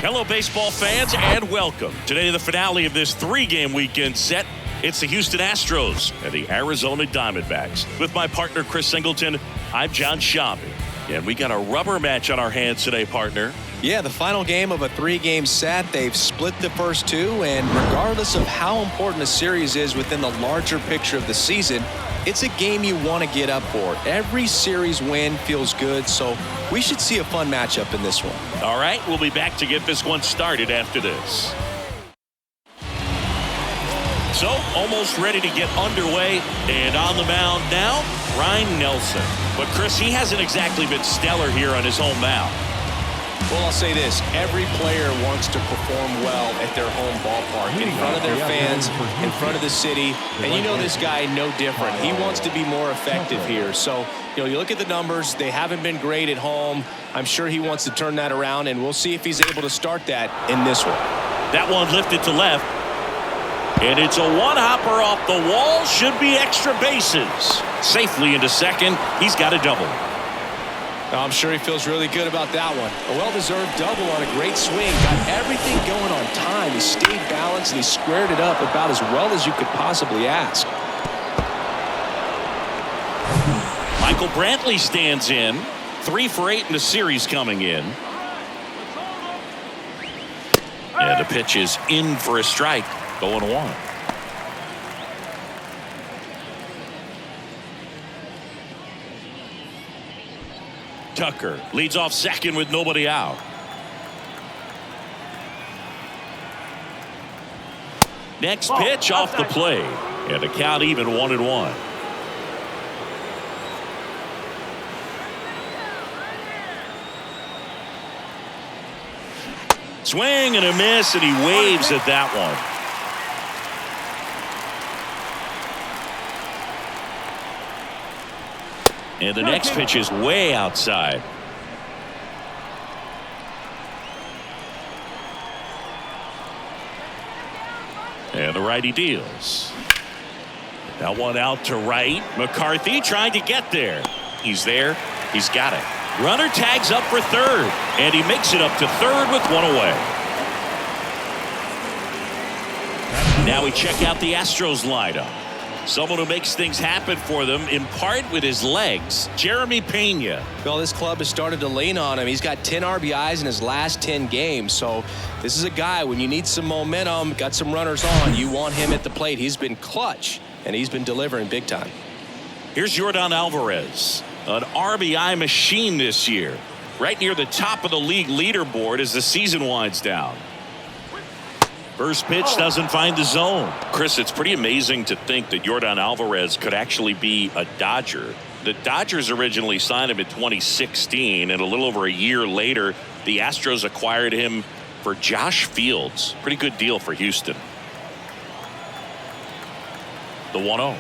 Hello, baseball fans, and welcome. Today, the finale of this three-game weekend set. It's the Houston Astros and the Arizona Diamondbacks. With my partner, Chris Singleton, I'm John Shabby. And we got a rubber match on our hands today, partner. Yeah, the final game of a three-game set. They've split the first two, and regardless of how important a series is within the larger picture of the season, it's a game you want to get up for. Every series win feels good, so we should see a fun matchup in this one. All right, we'll be back to get this one started after this. So, almost ready to get underway, and on the mound now, Ryan Nelson. But Chris, he hasn't exactly been stellar here on his home mound. Well, I'll say this. Every player wants to perform well at their home ballpark, in front of their fans, in front of the city. And you know this guy no different. He wants to be more effective here. So, you look at the numbers. They haven't been great at home. I'm sure he wants to turn that around, and we'll see if he's able to start that in this one. That one lifted to left. And it's a one-hopper off the wall. Should be extra bases. Safely into second. He's got a double. I'm sure he feels really good about that one. A well-deserved double on a great swing. Got everything going on time. He stayed balanced, and he squared it up about as well as you could possibly ask. Michael Brantley stands in. 3 for 8 in the series coming in. And the pitch is in for a strike. 0-1. Tucker leads off second with nobody out. Next pitch off the plate. And the count even 1-1. Swing and a miss, and he waves at that one. And the next pitch is way outside. And the righty deals. That one out to right. McCarthy trying to get there. He's there. He's got it. Runner tags up for third. And he makes it up to third with one away. Now we check out the Astros lineup. Someone who makes things happen for them, in part with his legs, Jeremy Pena. Well, this club has started to lean on him. He's got 10 RBIs in his last 10 games. So this is a guy, when you need some momentum, got some runners on, you want him at the plate. He's been clutch, and he's been delivering big time. Here's Yordan Alvarez, an RBI machine this year, right near the top of the league leaderboard as the season winds down. First pitch doesn't find the zone. Chris, it's pretty amazing to think that Yordan Alvarez could actually be a Dodger. The Dodgers originally signed him in 2016, and a little over a year later, the Astros acquired him for Josh Fields. Pretty good deal for Houston. The 1-0.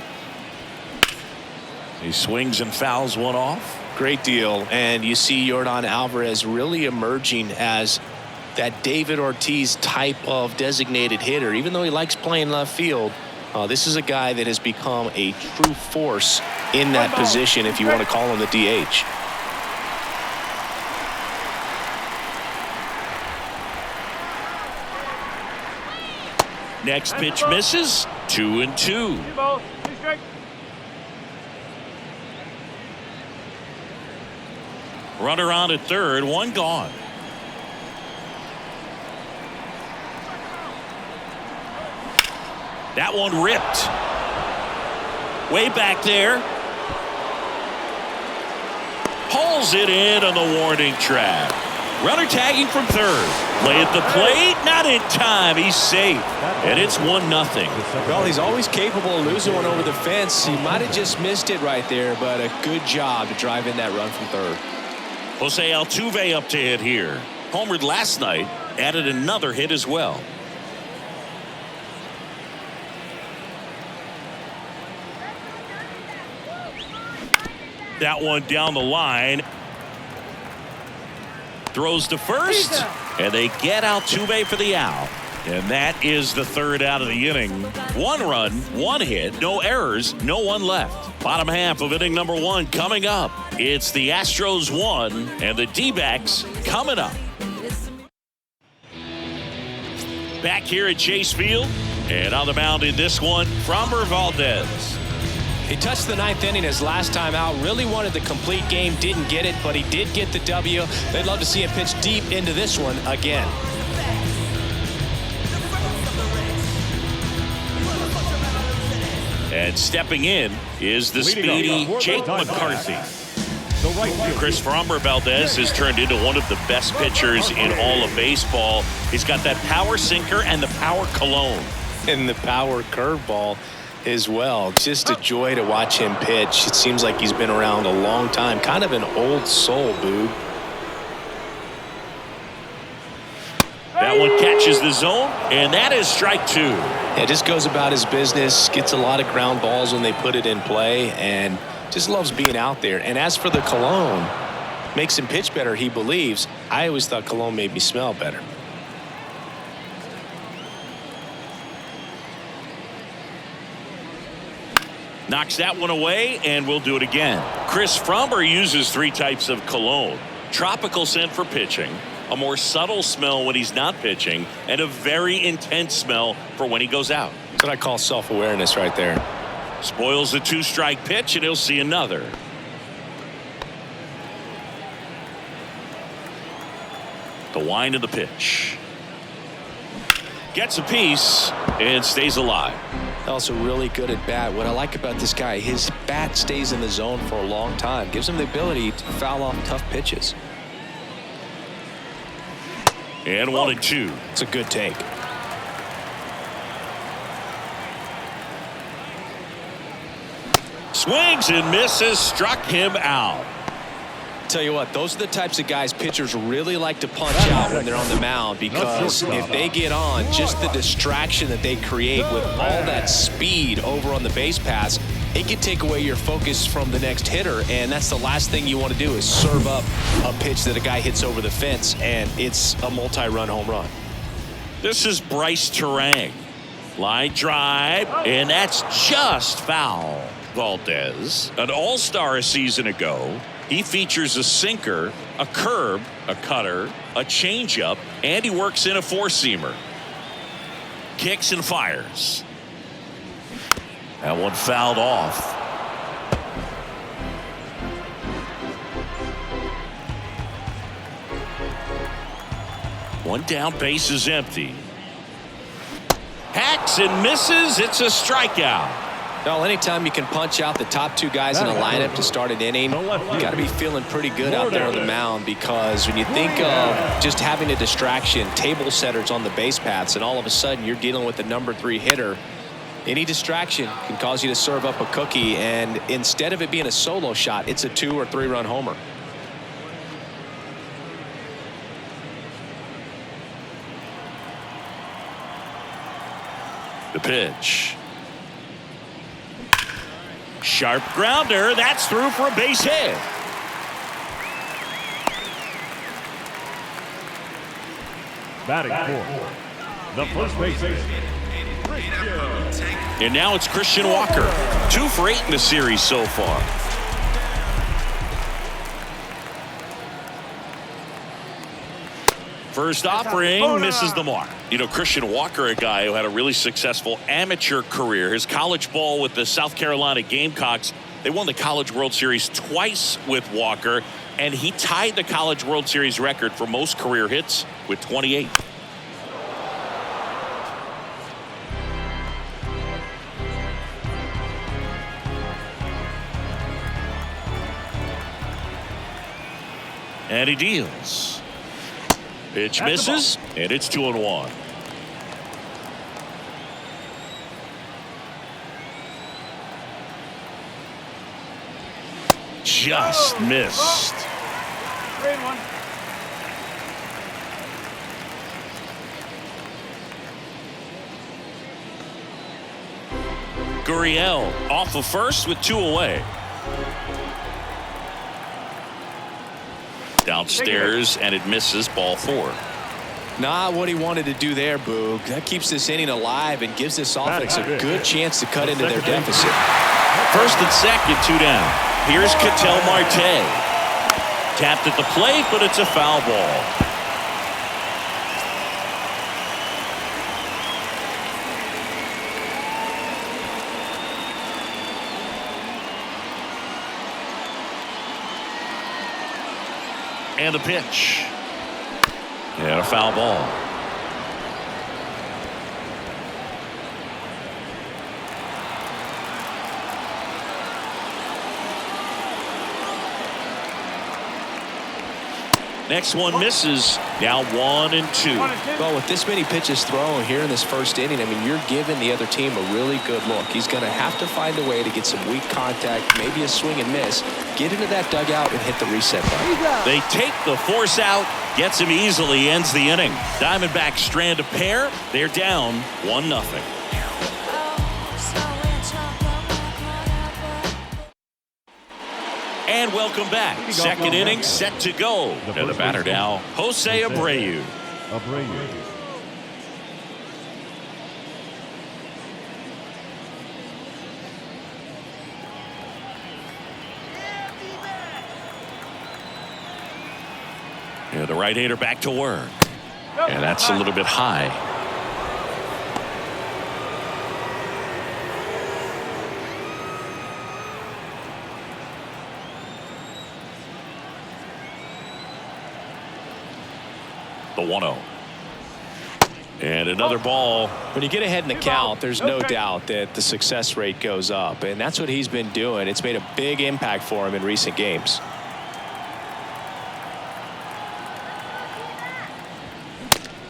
He swings and fouls one off. Great deal. And you see Yordan Alvarez really emerging as that David Ortiz type of designated hitter. Even though he likes playing left field, this is a guy that has become a true force in that position, if you want to call him the DH. Next pitch misses. 2-2. Runner on at third, one gone. That one ripped. Way back there. Pulls it in on the warning track. Runner tagging from third. Play at the plate. Not in time. He's safe. And it's 1-0. Well, he's always capable of losing one over the fence. He might have just missed it right there, but a good job to drive in that run from third. Jose Altuve up to hit here. Homered last night. Added another hit as well. That one down the line. Throws to first. And they get Altuve for the out. And that is the third out of the inning. 1 run, 1 hit, no errors, no one left. Bottom half of inning number 1 coming up. It's the Astros 1 and the D-backs coming up. Back here at Chase Field, and on the mound in this one, Framber Valdez. He touched the ninth inning his last time out. Really wanted the complete game. Didn't get it, but he did get the W. They'd love to see him pitch deep into this one again. And stepping in is the speedy Jake McCarthy. Chris Framber Valdez has turned into one of the best pitchers in all of baseball. He's got that power sinker and the power cologne. And the power curveball as well. Just a joy to watch him pitch. It seems like he's been around a long time. Kind of an old soul, Boog. That one catches the zone, and that is strike two. Yeah, just goes about his business, gets a lot of ground balls when they put it in play, and just loves being out there. And as for the cologne, makes him pitch better, he believes. I always thought cologne made me smell better. Knocks that one away, and we'll do it again. Chris Framber uses three types of cologne. Tropical scent for pitching, a more subtle smell when he's not pitching, and a very intense smell for when he goes out. That's what I call self-awareness right there. Spoils the two-strike pitch, and he'll see another. The wind of the pitch. Gets a piece and stays alive. Also really good at bat. What I like about this guy, his bat stays in the zone for a long time. Gives him the ability to foul off tough pitches. And 1-2. It's a good take. Swings and misses, struck him out. Tell you what, those are the types of guys pitchers really like to punch out when they're on the mound, because if they get on, just the distraction that they create with all that speed over on the base pass, it can take away your focus from the next hitter, and that's the last thing you want to do is serve up a pitch that a guy hits over the fence, and it's a multi-run home run. This is Bryce Terang. Line drive, and that's just foul. Valdez, an all-star a season ago. He features a sinker, a curve, a cutter, a changeup, and he works in a four-seamer. Kicks and fires. That one fouled off. One down, base is empty. Hacks and misses. It's a strikeout. Well, anytime you can punch out the top two guys in a lineup to start an inning, you got to be feeling pretty good out there on the mound, because when you think of just having a distraction, table setters on the base paths, and all of a sudden you're dealing with the number 3 hitter, any distraction can cause you to serve up a cookie, and instead of it being a solo shot, it's a 2- or 3-run homer. The pitch. Sharp grounder. That's through for a base hit. Batting fourth, the first baseman. And now it's Christian Walker. 2 for 8 in the series so far. First offering misses the mark. You know, Christian Walker, a guy who had a really successful amateur career. His college ball with the South Carolina Gamecocks. They won the College World Series twice with Walker, and he tied the College World Series record for most career hits with 28. And he deals. Pitch misses, and it's 2-1. Just missed. 3-1. Gurriel off of first with 2 away. Downstairs, and it misses, ball 4. Not what he wanted to do there, Boog. That keeps this inning alive and gives this offense a good chance to cut into their deficit. First and second, 2 down. Here's Ketel Marte. Tapped at the plate, but it's a foul ball. And the pitch. And a foul ball. Next one misses. Now 1-2. Well, with this many pitches thrown here in this first inning, I mean, you're giving the other team a really good look. He's going to have to find a way to get some weak contact, maybe a swing and miss, get into that dugout and hit the reset button. They take the force out, gets him easily, ends the inning. Diamondbacks strand a pair. They're down 1-0. And welcome back. Second inning set to go. And the batter now, Jose Abreu. And the right-hander back to work. And that's a little bit high. The 1-0. And another ball. When you get ahead in the count, there's no doubt that the success rate goes up, and that's what he's been doing. It's made a big impact for him in recent games.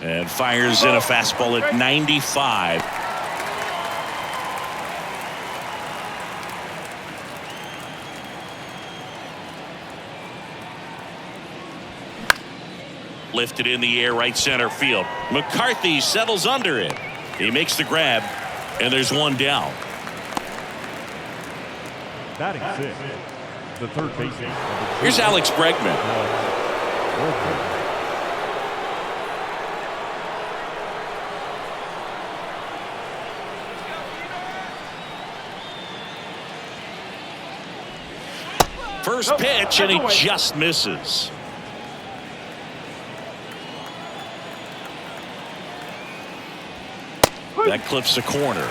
And fires in a fastball at 95. Lifted in the air, right center field. McCarthy settles under it. He makes the grab, and there's one down. Batting 6, the third baseman. Here's Alex Bregman. First pitch, and he just misses. That clips the corner.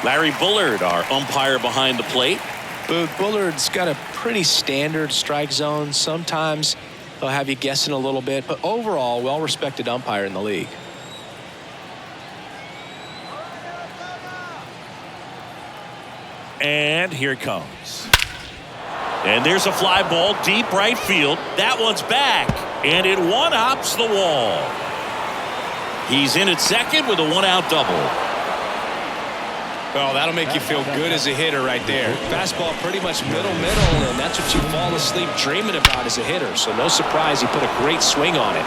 Larry Bullard, our umpire behind the plate. Bullard's got a pretty standard strike zone. Sometimes they'll have you guessing a little bit, but overall, well-respected umpire in the league. And here it comes. And there's a fly ball deep right field. That one's back, and it one-hops the wall. He's in at second with a one-out double. Well, that'll make you feel good as a hitter right there. Fastball pretty much middle, and that's what you fall asleep dreaming about as a hitter. So no surprise he put a great swing on it.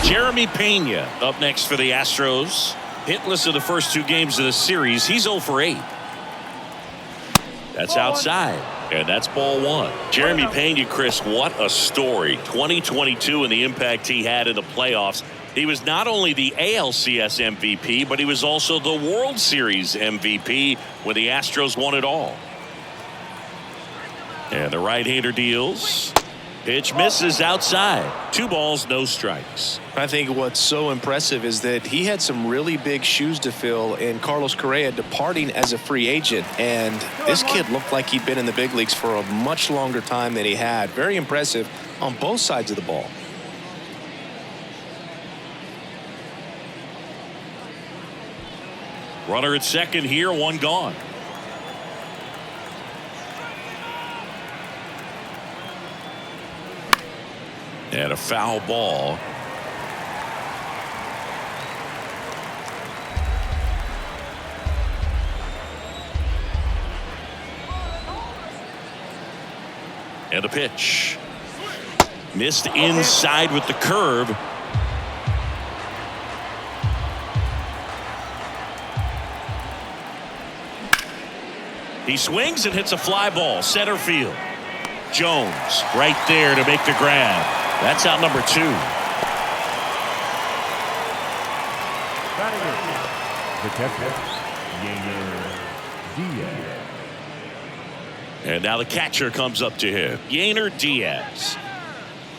Jeremy Pena up next for the Astros. Hitless in the first 2 games of the series. He's 0 for 8. That's outside, and that's ball 1. Jeremy Pena, Chris, what a story. 2022 and the impact he had in the playoffs. He was not only the ALCS MVP, but he was also the World Series MVP when the Astros won it all. And the right-hander deals. Pitch misses outside. 2 balls, no strikes. I think what's so impressive is that he had some really big shoes to fill in Carlos Correa departing as a free agent. And this kid looked like he'd been in the big leagues for a much longer time than he had. Very impressive on both sides of the ball. Runner at second here, 1 gone. And a foul ball. And a pitch. Missed inside with the curve. He swings and hits a fly ball, center field. Jones right there to make the grab. That's out number 2. The catcher, Diaz. And now the catcher comes up to him, Yainer Diaz.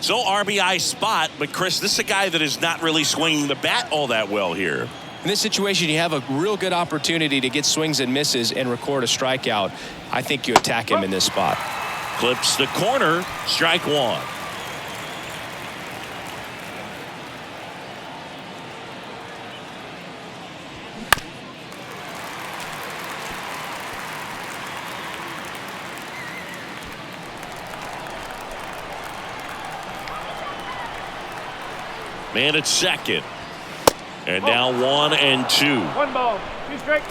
So RBI spot, but Chris, this is a guy that is not really swinging the bat all that well here. In this situation, you have a real good opportunity to get swings and misses and record a strikeout. I think you attack him in this spot. Clips the corner, strike one. Man at second. And now 1-2. 1 ball, 2 strikes.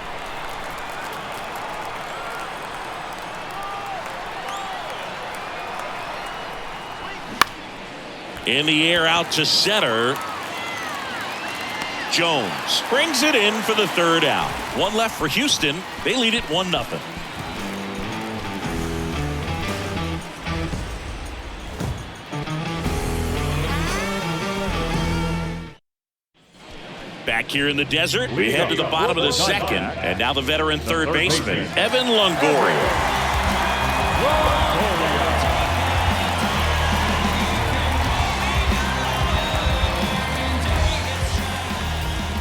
In the air out to center. Jones brings it in for the third out. One left for Houston. They lead it 1-0. Back here in the desert, we head to the bottom of the second, and now the veteran third baseman, Evan Longoria.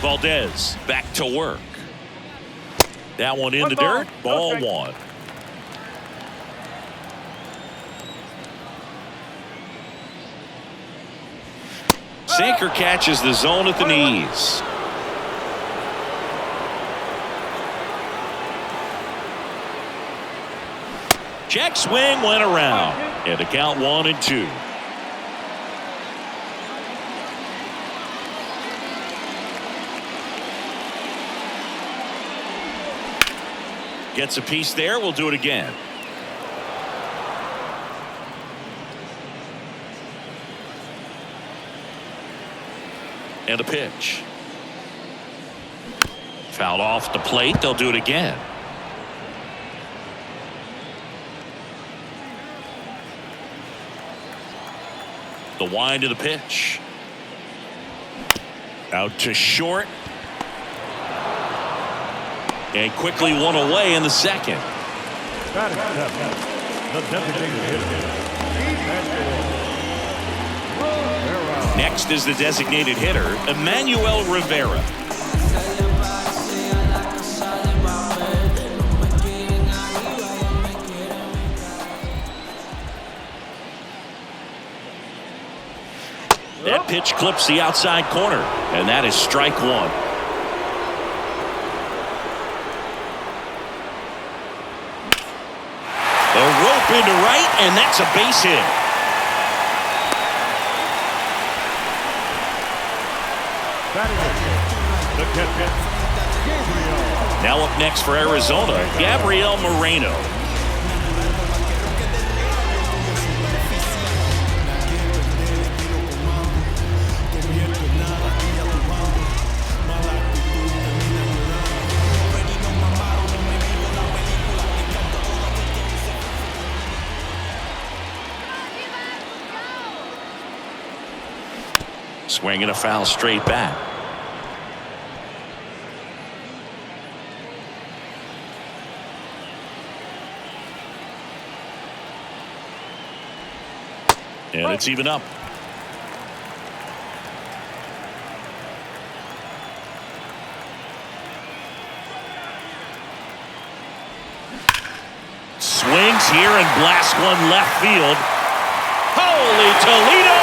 Valdez back to work. That one in the dirt, ball one. Sinker catches the zone at the knees. Check swing went around, and the count 1-2. Gets a piece there. We'll do it again. And a pitch. Fouled off the plate. They'll do it again. The wind of the pitch. Out to short. And quickly one away in the second. Next is the designated hitter, Emmanuel Rivera. That pitch clips the outside corner, and that is strike one. A rope into right, and that's a base hit. Now up next for Arizona, Gabriel Moreno. Swinging a foul straight back. And it's even up. Swings here and blasts one left field. Holy Toledo!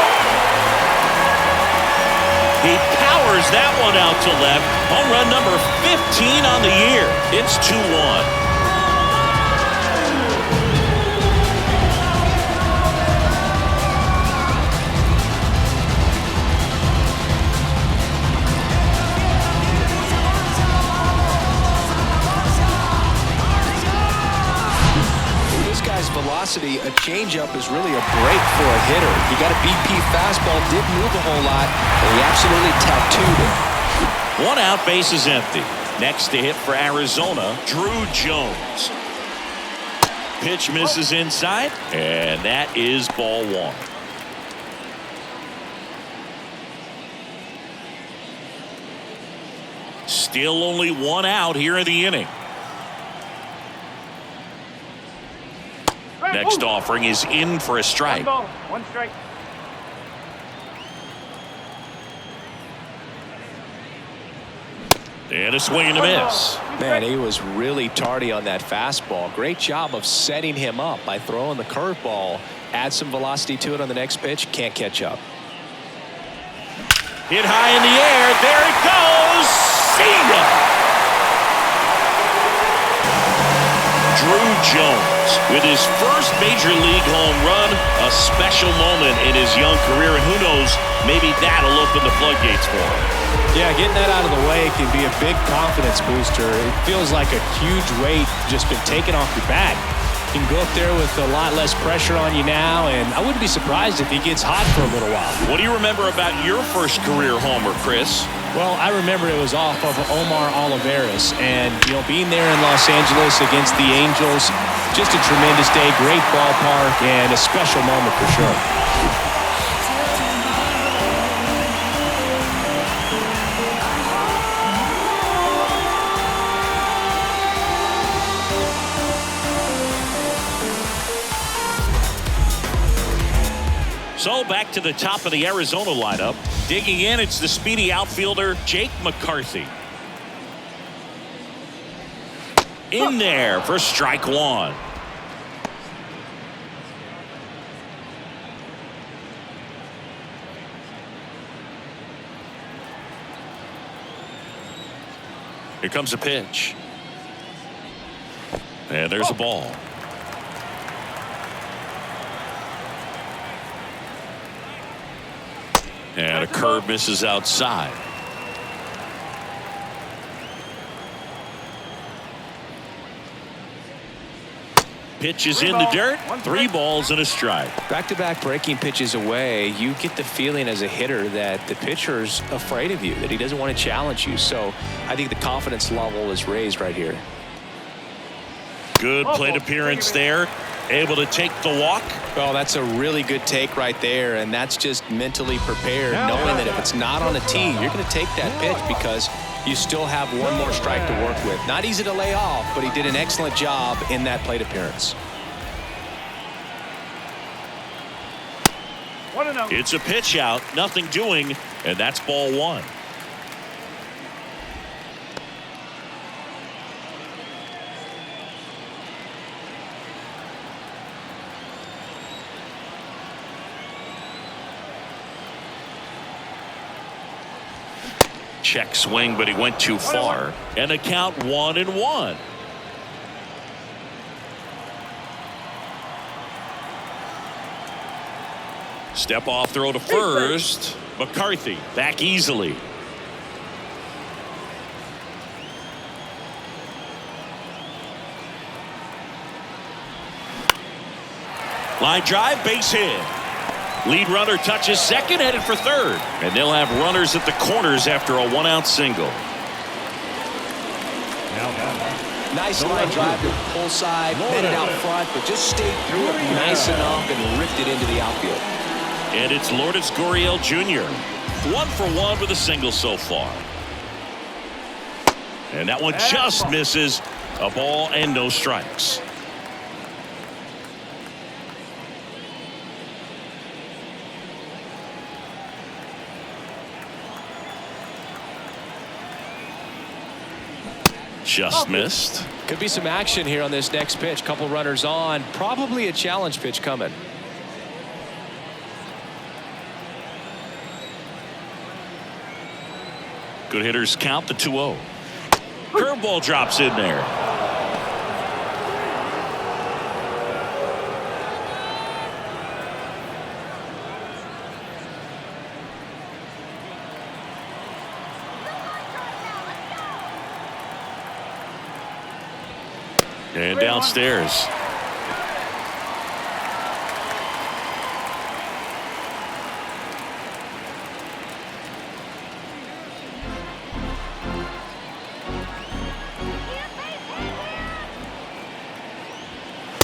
He powers that one out to left. Home run number 15 on the year. It's 2-1. Velocity, a changeup is really a break for a hitter. He got a BP fastball, didn't move a whole lot, but he absolutely tattooed it. One out, base is empty. Next to hit for Arizona, Drew Jones. Pitch misses inside, and that is ball one. Still only one out here in the inning. Next offering is in for a strike. 1 ball, 1 strike. And a swing and a miss. Man, he was really tardy on that fastball. Great job of setting him up by throwing the curveball. Add some velocity to it on the next pitch. Can't catch up. Hit high in the air. There it goes. See ya. Drew Jones with his first major league home run. A special moment in his young career. And who knows, maybe that'll open the floodgates for him. Yeah, getting that out of the way can be a big confidence booster. It feels like a huge weight just been taken off your back. You can go up there with a lot less pressure on you now, and I wouldn't be surprised if he gets hot for a little while. What do you remember about your first career homer, Chris? Well, I remember it was off of Omar Olivares, and, being there in Los Angeles against the Angels, just a tremendous day, great ballpark, and a special moment for sure. So back to the top of the Arizona lineup. Digging in, it's the speedy outfielder, Jake McCarthy. In there for strike one. Here comes a pitch. And there's a ball. And a curve misses outside. Pitch is in the dirt. 3 balls and a strike. Back-to-back breaking pitches away, you get the feeling as a hitter that the pitcher's afraid of you, that he doesn't want to challenge you. So I think the confidence level is raised right here. Good plate appearance there. Able to take the walk. Well, that's a really good take right there, and that's just mentally prepared, knowing that if it's not on a tee, you're going to take that pitch because you still have one more strike to work with. Not easy to lay off, but he did an excellent job in that plate appearance. It's a pitch out, nothing doing, and that's ball one. Check swing, but he went too far. And the count 1-1. Step off throw to first. McCarthy back easily. Line drive, base hit. Lead runner touches second, headed for third. And they'll have runners at the corners after a 1-out single. Nice line drive to the pull side, headed out front, but just stayed through it nice enough and ripped it into the outfield. And it's Lourdes Gurriel Jr. 1 for 1 with a single so far. And that one just misses. A ball and no strikes. Just missed. Could be some action here on this next pitch. Couple runners on. Probably a challenge pitch coming. Good hitters count the 2-0. Curveball drops in there. And downstairs.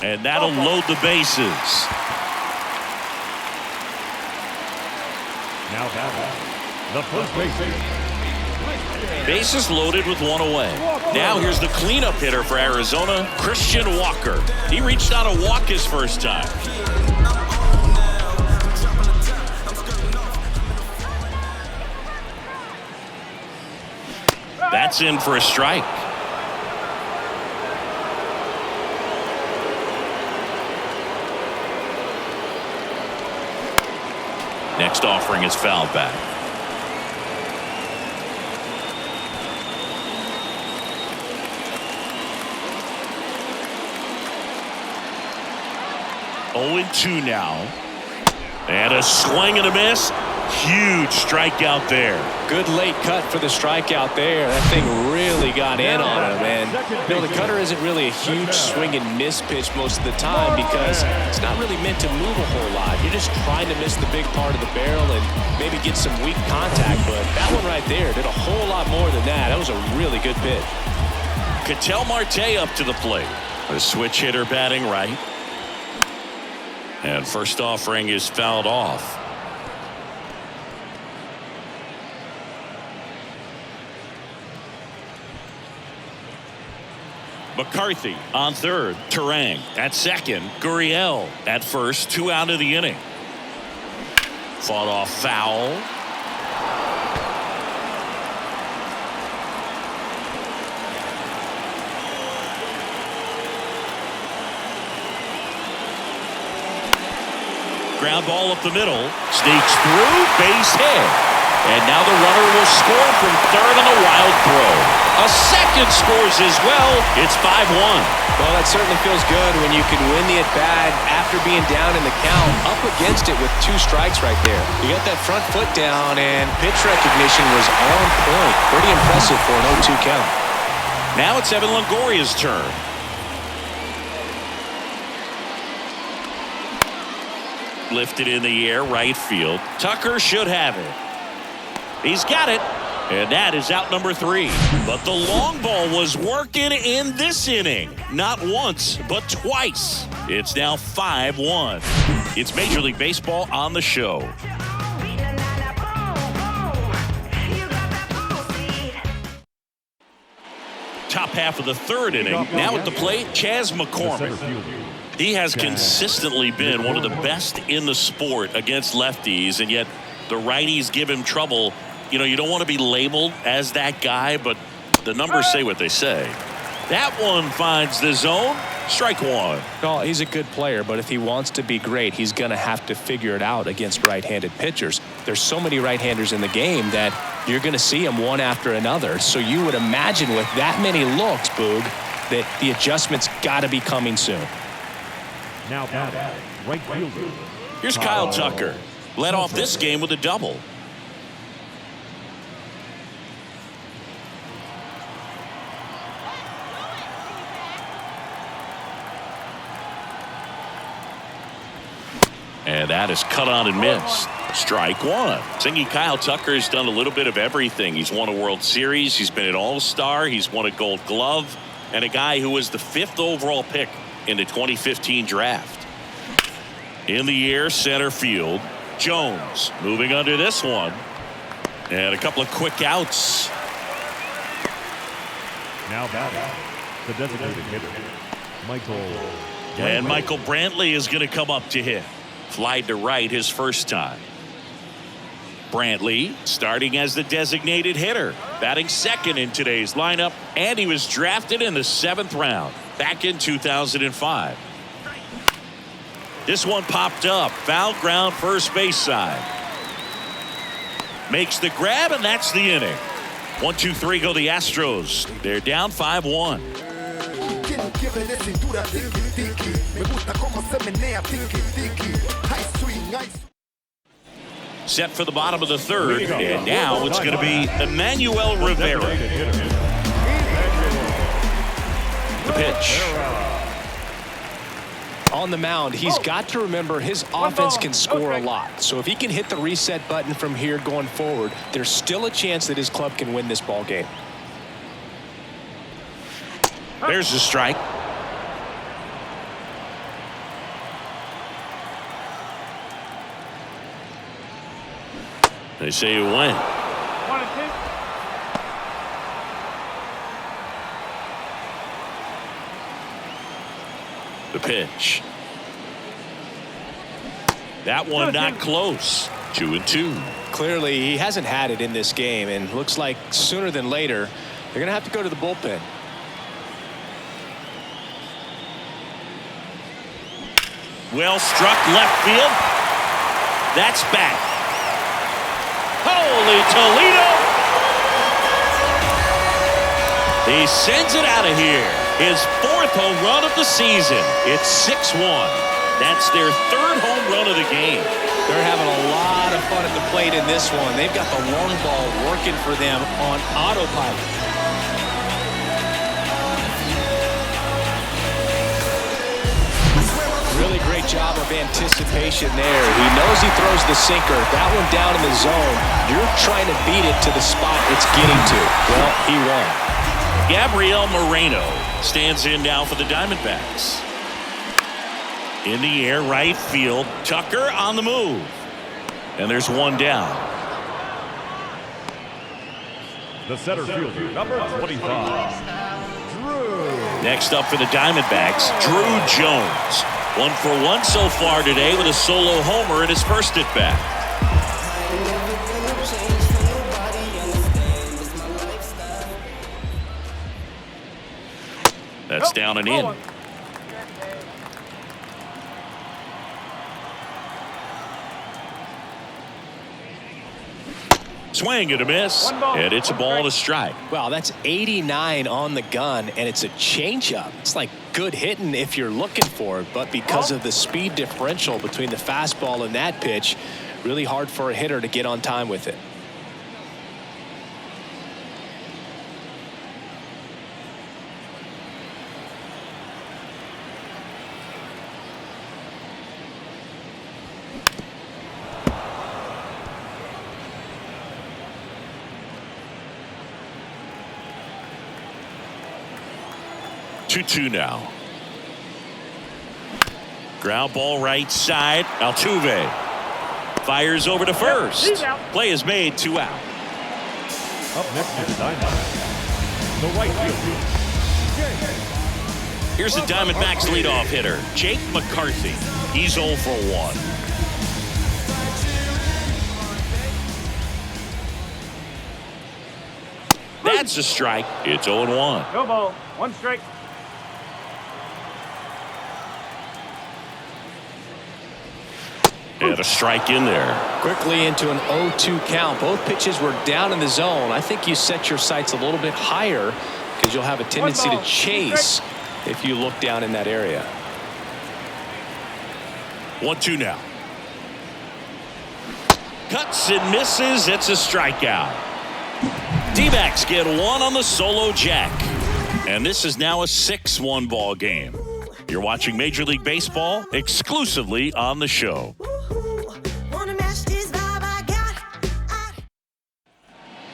And that'll load the bases. Now batting, the first baseman. Bases loaded with 1 away. Now here's the cleanup hitter for Arizona, Christian Walker. He reached out a walk his first time. That's in for a strike. Next offering is fouled back. Oh, 2 now. And a swing and a miss. Huge strikeout there. Good late cut for the strikeout there. That thing really got in on him. And you know, the cutter isn't really a huge swing and miss pitch most of the time because it's not really meant to move a whole lot. You're just trying to miss the big part of the barrel and maybe get some weak contact. But that one right there did a whole lot more than that. That was a really good pitch. Ketel Marte up to the plate. A switch hitter batting right. And first offering is fouled off. McCarthy on third. Turang at second. Gurriel at first. 2 out of the inning. Fought off foul. Ground ball up the middle. Sneaks through. Base hit. And now the runner will score from third on a wild throw. A second scores as well. It's 5-1. Well, that certainly feels good when you can win the at-bat after being down in the count, up against it with 2 strikes right there. You got that front foot down, and pitch recognition was on point. Pretty impressive for an 0-2 count. Now it's Evan Longoria's turn. Lifted in the air, right field. Tucker should have it. He's got it. And that is out number 3. But the long ball was working in this inning. Not once, but twice. It's now 5-1. It's Major League Baseball on the show. Top half of the 3rd inning. Now at the plate, Chas McCormick. He has consistently been one of the best in the sport against lefties, and yet the righties give him trouble. You know, you don't want to be labeled as that guy, but the numbers say what they say. That one finds the zone. Strike 1. Well, he's a good player, but if he wants to be great, he's going to have to figure it out against right-handed pitchers. There's so many right-handers in the game that you're going to see them one after another. So you would imagine with that many looks, Boog, that the adjustment's got to be coming soon. Now batting, right fielder. Here's Kyle Tucker. Led off this game with a double. And that is cut on and missed. Strike 1. Thinking Kyle Tucker has done a little bit of everything. He's won a World Series. He's been an All-Star. He's won a Gold Glove. And a guy who was the 5th overall pick in the 2015 draft. In the air, center field. Jones moving under this one. And a couple of quick outs. Now batting, the designated hitter, Michael. And Michael Brantley is going to come up to hit. Flied to right his first time. Brantley starting as the designated hitter, batting second in today's lineup, and he was drafted in the 7th round back in 2005. This one popped up, foul ground first base side. Makes the grab, and that's the inning. 1-2-3 go the Astros. They're down 5-1. Set for the bottom of the 3rd, and now it's going to be Emmanuel Rivera. The pitch. On the mound, he's got to remember his offense can score a lot. So if he can hit the reset button from here going forward, there's still a chance that his club can win this ball game. There's the strike. They say you win. 1-2. The pitch. That one not close. 2-2. Clearly, he hasn't had it in this game, and looks like sooner than later, They're going to have to go to the bullpen. Well struck left field. That's back. Holy Toledo! He sends it out of here. His 4th home run of the season. It's 6-1. That's their 3rd home run of the game. They're having a lot of fun at the plate in this one. They've got the long ball working for them on autopilot. Really great job of anticipation there. He knows he throws the sinker. That one down in the zone. You're trying to beat it to the spot it's getting to. Well, he won. Gabriel Moreno stands in now for the Diamondbacks. In the air, right field. Tucker on the move. And there's one down. The center fielder, number 25, Drew. Next up for the Diamondbacks, Drew Jones. 1 for 1 so far today with a solo homer in his first at bat. That's down and in. Swing and a miss, and it's a ball and a strike. Wow, that's 89 on the gun, and it's a changeup. It's like good hitting if you're looking for it, but because of the speed differential between the fastball and that pitch, really hard for a hitter to get on time with it. Two now. Ground ball right side. Altuve fires over to first. Play is made, 2 out. Up next is the Diamondbacks, the right fielder. Here's the Diamondbacks leadoff hitter, Jake McCarthy. He's 0 for 1. That's a strike. It's 0-1. No ball. 1 strike. And a strike in there. Quickly into an 0-2 count. Both pitches were down in the zone. I think you set your sights a little bit higher because you'll have a tendency to chase if you look down in that area. 1-2 now. Cuts and misses. It's a strikeout. D-backs get 1 on the solo jack. And this is now a 6-1 ball game. You're watching Major League Baseball exclusively on the show.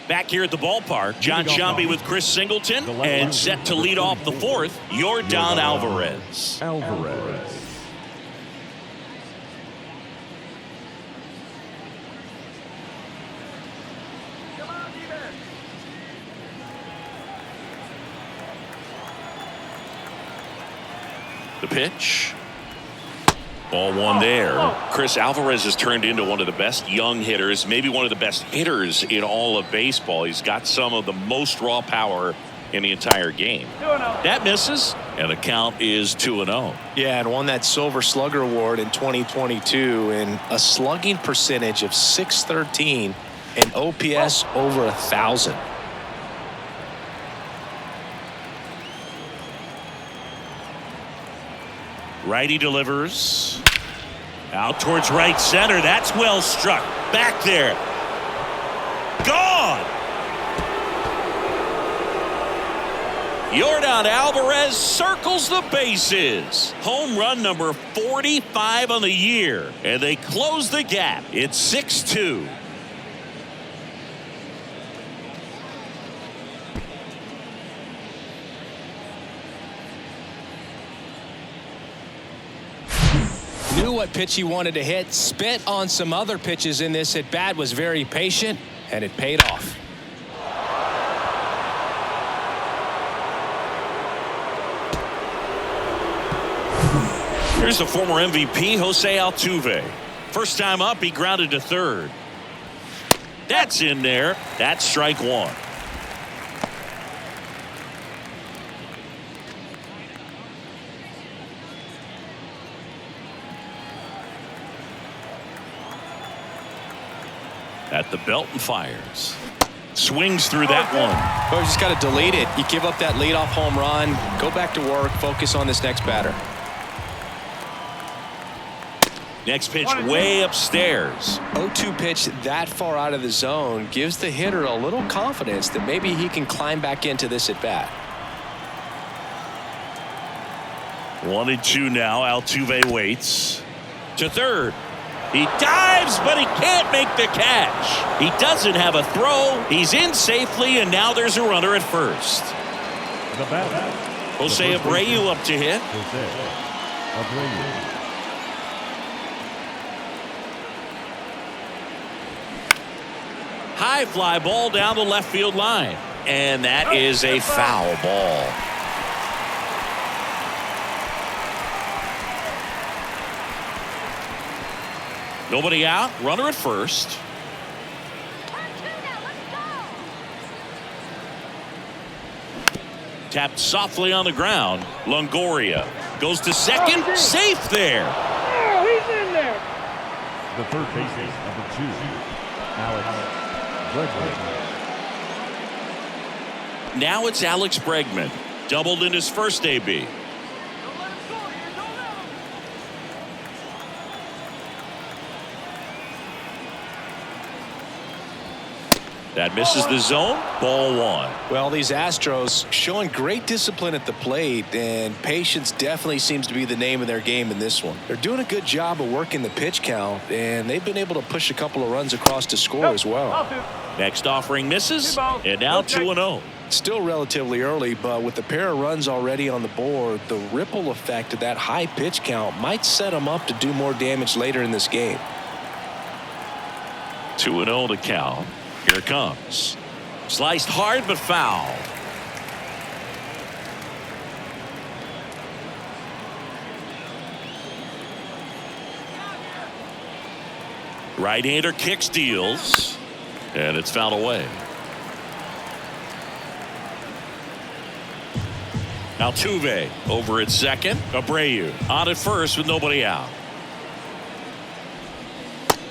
Back here at the ballpark, John Sciambi with Chris Singleton, and set to lead off the 4th, Yordan Alvarez. The pitch. Ball 1 there. Chris, Alvarez has turned into one of the best young hitters, maybe one of the best hitters in all of baseball. He's got some of the most raw power in the entire game. That misses, and the count is 2-0. Yeah, and won that Silver Slugger Award in 2022 and a slugging percentage of .613 and OPS over 1,000. Righty delivers. Out towards right center. That's well struck. Back there. Gone. Yordan Alvarez circles the bases. Home run number 45 on the year. And they close the gap. It's 6-2. Knew what pitch he wanted to hit, spit on some other pitches in this at bat, was very patient, and it paid off. Here's the former MVP, Jose Altuve. First time up, he grounded to third. That's in there. That's strike 1. At the belt and fires. Swings through that one. Well, you just got to delete it. You give up that leadoff home run. Go back to work. Focus on this next batter. Next pitch way upstairs. 0-2 pitch that far out of the zone gives the hitter a little confidence that maybe he can climb back into this at bat. 1-2 now. Altuve waits. To third. He dives, but he can't make the catch. He doesn't have a throw. He's in safely, and now there's a runner at first. The batter. Jose Abreu up to hit. Jose Abreu. High fly ball down the left field line. And that is a foul ball. Nobody out. Runner at first. Tapped softly on the ground. Longoria goes to second. Safe there. Oh, he's in there. The third baseman, number 2, Alex Bregman. Now it's Alex Bregman. Doubled in his first AB. That misses the zone. Ball 1. Well, these Astros showing great discipline at the plate, and patience definitely seems to be the name of their game in this one. They're doing a good job of working the pitch count, and they've been able to push a couple of runs across to score as well. Next offering misses, and now 2-0. Still relatively early, but with a pair of runs already on the board, the ripple effect of that high pitch count might set them up to do more damage later in this game. 2-0 to count. Here it comes. Sliced hard but foul. Right-hander kicks, deals, and it's fouled away. Altuve over at second. Abreu on at first with nobody out.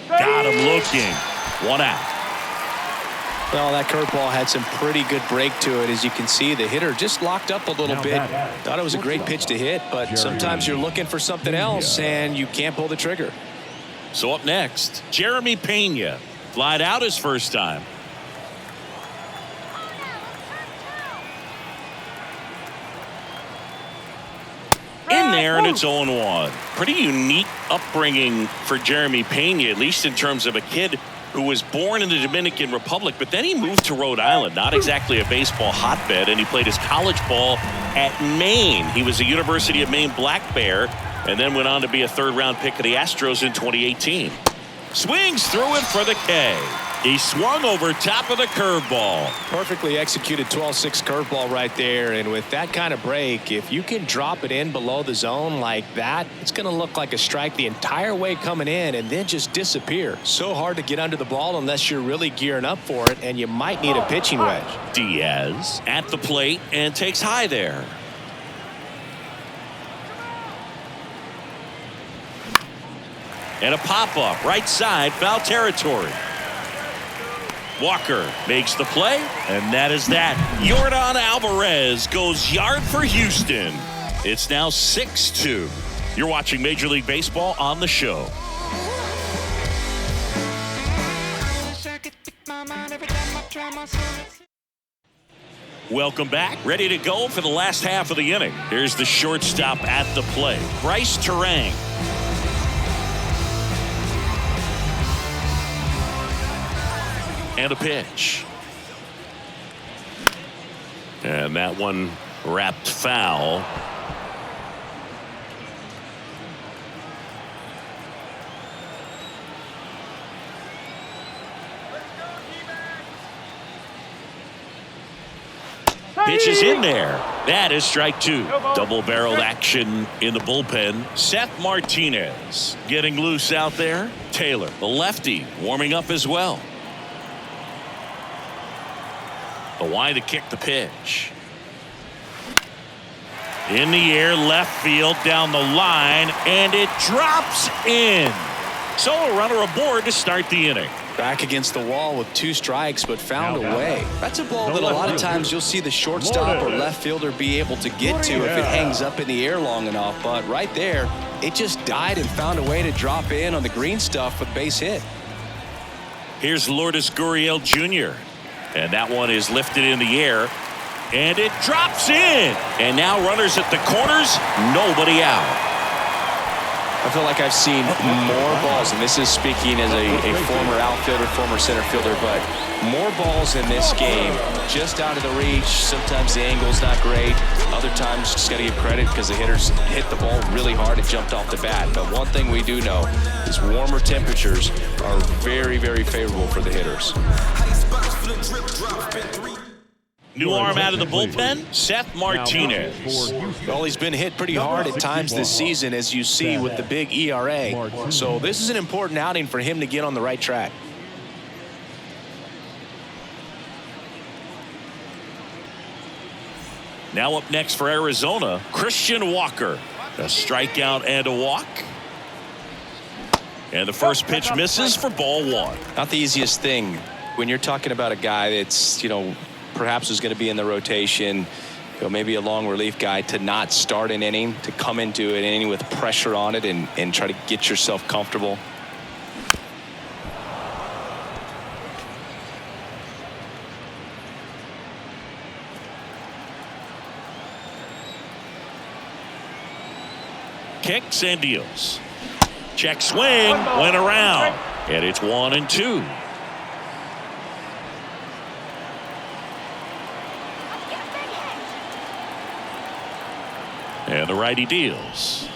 Got him looking. 1 out. Well, that curveball had some pretty good break to it. As you can see, the hitter just locked up a little bit. Thought it was a great pitch to hit, but sometimes you're looking for something else and you can't pull the trigger. So up next, Jeremy Pena. Flied out his first time. In there, and it's 0-1. Pretty unique upbringing for Jeremy Pena, at least in terms of a kid who was born in the Dominican Republic, but then he moved to Rhode Island, not exactly a baseball hotbed, and he played his college ball at Maine. He was a University of Maine Black Bear, and then went on to be a third-round pick of the Astros in 2018. Swings through it for the K. He swung over top of the curveball. Perfectly executed 12-6 curveball right there, and with that kind of break, if you can drop it in below the zone like that, it's going to look like a strike the entire way coming in and then just disappear. So hard to get under the ball unless you're really gearing up for it, and you might need a pitching wedge. Diaz at the plate and takes high there. And a pop-up right side, foul territory. Walker makes the play, and that is that. Yordan Alvarez goes yard for Houston. It's now 6-2. You're watching Major League Baseball on the show. Welcome back. Ready to go for the last half of the inning. Here's the shortstop at the plate, Bryce Terang. And a pitch. And that one wrapped foul. Pitch is in there. That is strike 2. Double-barreled action in the bullpen. Seth Martinez getting loose out there. Taylor, the lefty, warming up as well. The wide to kick the pitch. In the air, left field, down the line, and it drops in. So a runner aboard to start the inning. Back against the wall with 2 strikes, but found a way. That's a ball that a lot of times you'll see the shortstop or left fielder be able to get to if it hangs up in the air long enough. But right there, it just died and found a way to drop in on the green stuff with base hit. Here's Lourdes Gurriel Jr. And that one is lifted in the air. And it drops in. And now runners at the corners, nobody out. I feel like I've seen more balls, and this is speaking as a former outfielder, former center fielder, but more balls in this game just out of the reach. Sometimes the angle's not great. Other times, just got to give credit because the hitters hit the ball really hard and jumped off the bat. But one thing we do know is warmer temperatures are very, very favorable for the hitters. New arm out of the bullpen, Seth Martinez. Well, he's been hit pretty hard at times this season, as you see with the big ERA. So this is an important outing for him to get on the right track. Now up next for Arizona, Christian Walker. A strikeout and a walk. And the first pitch misses for ball 1. Not the easiest thing when you're talking about a guy that's, perhaps is going to be in the rotation, maybe a long relief guy, to not start an inning, to come into an inning with pressure on it and try to get yourself comfortable. Kicks and deals. Check swing, went around. And it's 1-2. And the righty deals.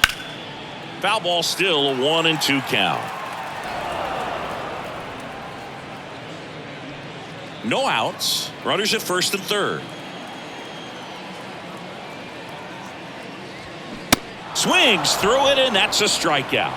Foul ball, still a 1-2 count. No outs. Runners at first and third. Swings through it, and that's a strikeout.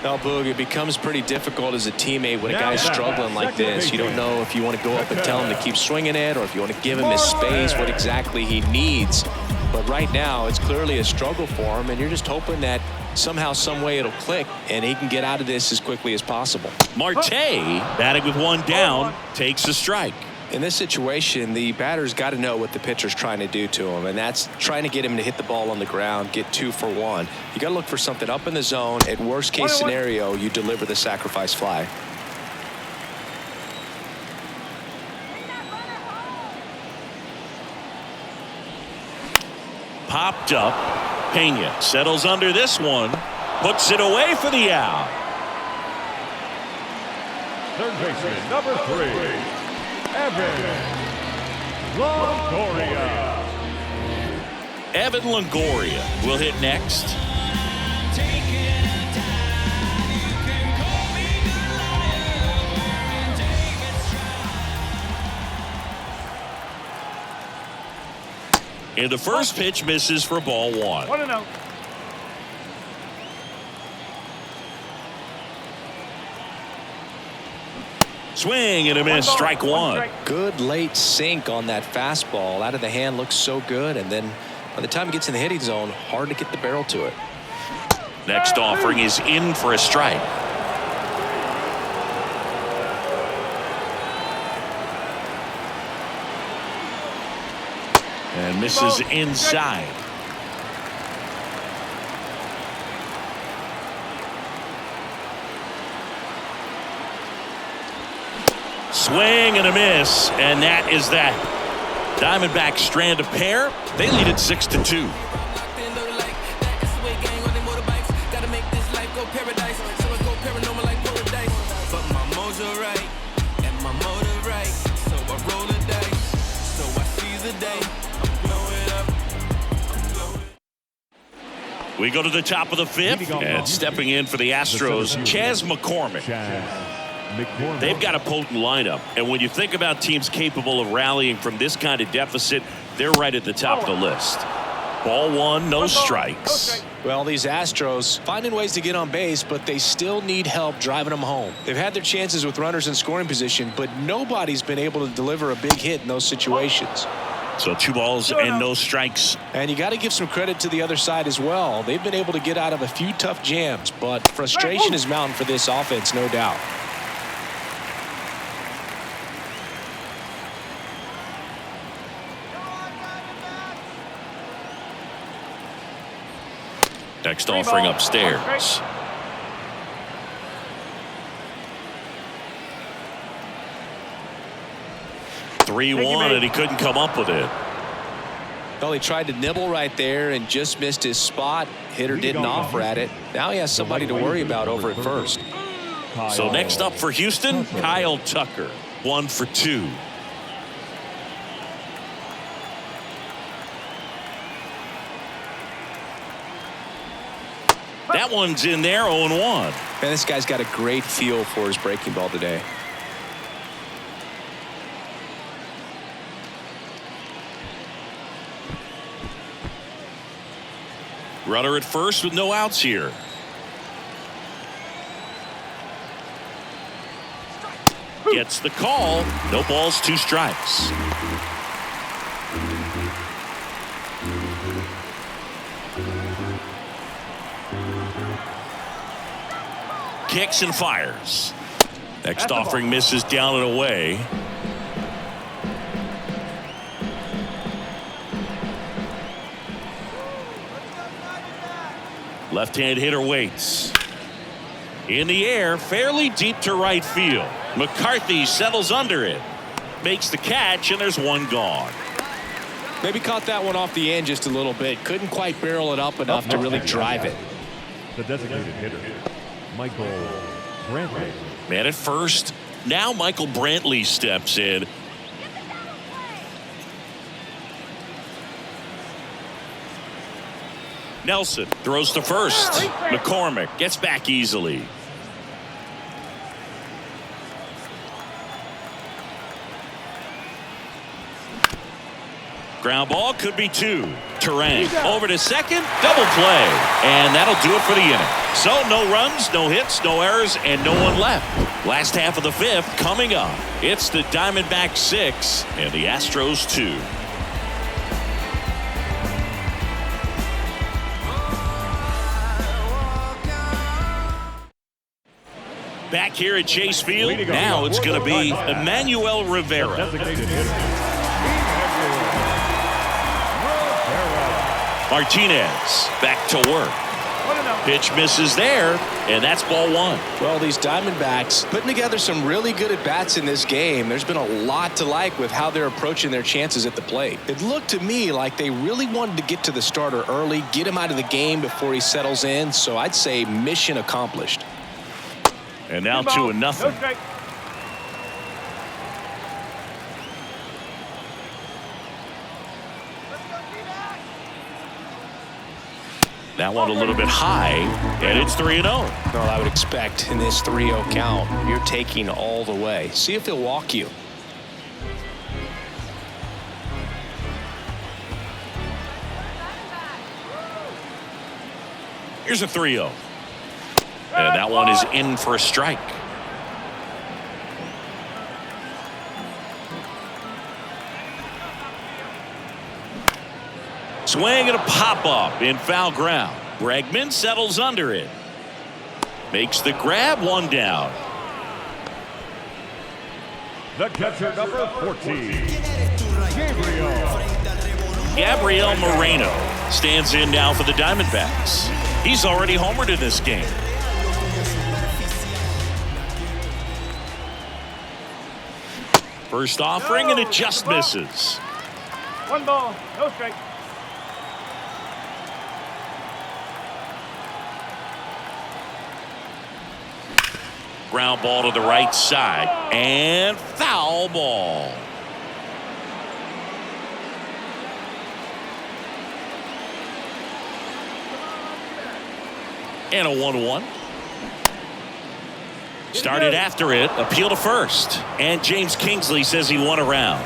Now, Boog, it becomes pretty difficult as a teammate when a guy's struggling like this. You don't know if you want to go up and tell him to keep swinging it, or if you want to give him his space, what exactly he needs. But right now, it's clearly a struggle for him, and you're just hoping that somehow, some way it'll click, and he can get out of this as quickly as possible. Marte, batting with 1 down, takes a strike. In this situation, the batter's got to know what the pitcher's trying to do to him, and that's trying to get him to hit the ball on the ground, get 2 for 1. You got to look for something up in the zone. At worst case scenario, you deliver the sacrifice fly. Popped up. Pena settles under this one. Puts it away for the out. Third baseman, number 3, Evan Longoria. Evan Longoria will hit next. And the first pitch misses for ball 1. 1-0. Swing and a miss, strike 1. Good late sink on that fastball. Out of the hand, looks so good, and then by the time it gets in the hitting zone, hard to get the barrel to it. Next offering is in for a strike. And misses inside. Swing and a miss, and that is that. Diamondbacks strand a pair. They lead it 6-2. We go to the top of the 5th, and stepping in for the Astros, Chas McCormick. They've got a potent lineup, and when you think about teams capable of rallying from this kind of deficit, they're right at the top of the list. Ball 1, no strikes. Well, these Astros finding ways to get on base, but they still need help driving them home. They've had their chances with runners in scoring position, but nobody's been able to deliver a big hit in those situations. So 2 balls and no strikes. And you got to give some credit to the other side as well. They've been able to get out of a few tough jams, but frustration is mounting for this offense, no doubt. Next offering upstairs. Three-one, and he couldn't come up with it. Well, he tried to nibble right there and just missed his spot. Hitter didn't offer at it. Now he has somebody to worry about over at first. So next up for Houston, Kyle Tucker. 1 for 2. That one's in there, 0-1. Man, this guy's got a great feel for his breaking ball today. Runner at first with no outs here. Gets the call. No balls, 2 strikes. Kicks and fires. Next offering misses down and away. Left-hand hitter waits. In the air, fairly deep to right field. McCarthy settles under it. Makes the catch, and there's one gone. Maybe caught that one off the end just a little bit. Couldn't quite barrel it up enough to really drive it. The designated hitter, Michael Brantley. Man at first. Now Michael Brantley steps in. Nelson throws to first. McCormick gets back easily. Ground ball could be 2. Terang over to second. Double play. And that'll do it for the inning. So no runs, no hits, no errors, and no one left. Last half of the 5th coming up. It's the Diamondbacks 6 and the Astros 2. Back here at Chase Field, now it's going to be Emmanuel Rivera. Designated hitter, Martinez back to work. Pitch misses there, and that's ball 1. Well, these Diamondbacks putting together some really good at-bats in this game. There's been a lot to like with how they're approaching their chances at the plate. It looked to me like they really wanted to get to the starter early, get him out of the game before he settles in. So I'd say mission accomplished. And now 2-0. That one a little bit high, and it's 3-0. Well, I would expect in this 3-0 count, you're taking all the way. See if he'll walk you. Here's a 3-0. And that one is in for a strike. Swing and a pop-up in foul ground. Bregman settles under it. Makes the grab, 1 down. the catcher number 14, Gabriel Moreno stands in now for the Diamondbacks. He's already homered in this game. First offering, and it just misses. 1 ball, no strike. Ground ball to the right side, and foul ball. And a 1-1. Started after it, appeal to first. And James Kingsley says he won a round.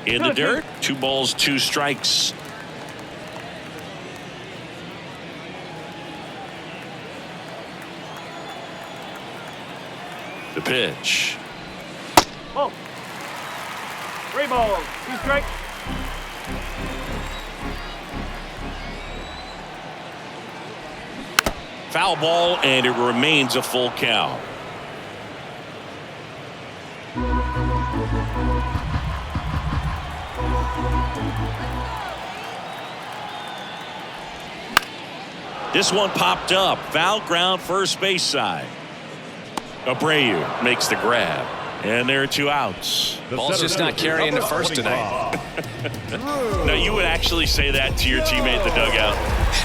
In the dirt, 2 balls, 2 strikes. The pitch. Ball. 3 balls, 2 strikes. Foul ball, and it remains a full count. This one popped up. Foul ground, first base side. Abreu makes the grab. And there are 2 outs. Ball's just not carrying the first tonight. Now, you would actually say that to your teammate in the dugout?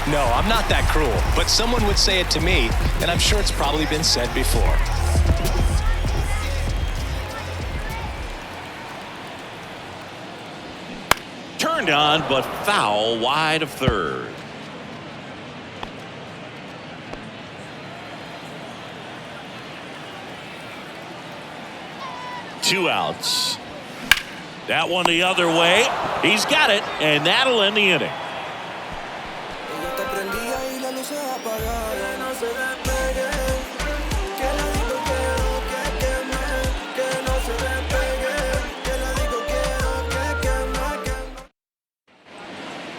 No, I'm not that cruel. But someone would say it to me, and I'm sure it's probably been said before. Turned on, but foul wide of third. Two outs. That one the other way. He's got it, and that'll end the inning.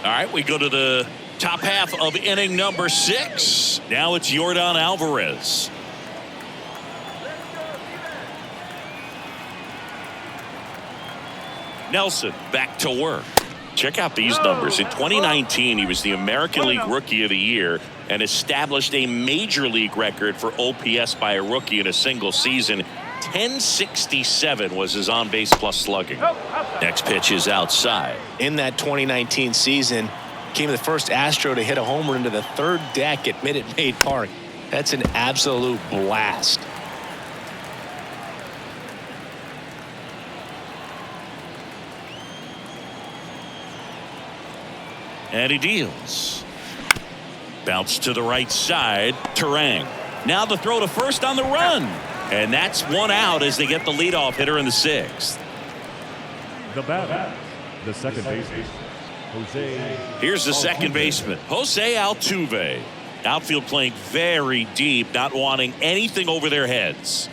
All right, we go to the top half of inning number 6. Now it's Yordan Alvarez. Nelson back to work. Check out these numbers. In 2019, he was the American League Rookie of the Year and established a major league record for OPS by a rookie in a single season. 1067 was his on-base plus slugging. Next pitch is outside. In that 2019 season, became the first Astro to hit a homer into the third deck at Minute Maid Park. That's an absolute blast. And he deals. Bounce to the right side. Terang. Now the throw to first on the run. And that's 1 out as they get the leadoff hitter in the 6th. The batter, the second baseman, Jose. Here's the second baseman, Jose Altuve. Outfield playing very deep, not wanting anything over their heads.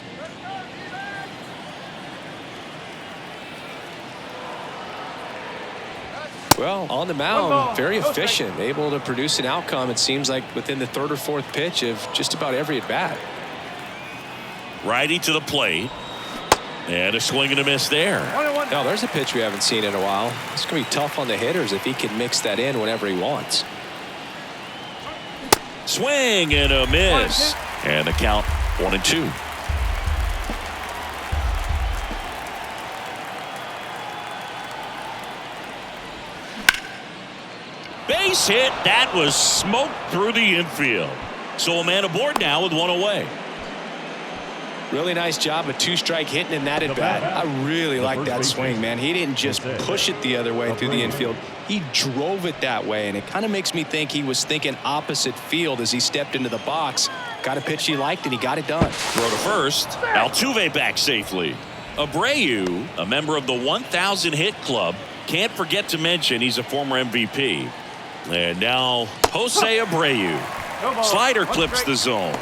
Well, on the mound, very efficient, able to produce an outcome, it seems like, within the 3rd or 4th pitch of just about every at-bat. Righty to the plate. And a swing and a miss there. Now, there's a pitch we haven't seen in a while. It's going to be tough on the hitters if he can mix that in whenever he wants. Swing and a miss. And the count 1-2. Base hit. That was smoked through the infield. So a man aboard now with 1 away. Really nice job of 2-strike hitting in that at bat. I really like that swing, man. He didn't just push it the other way through the infield. He drove it that way, and it kind of makes me think he was thinking opposite field as he stepped into the box. Got a pitch he liked, and he got it done. Throw to first. Altuve back safely. Abreu, a member of the 1,000 hit club. Can't forget to mention he's a former MVP. And now Jose Abreu. Slider clips the zone.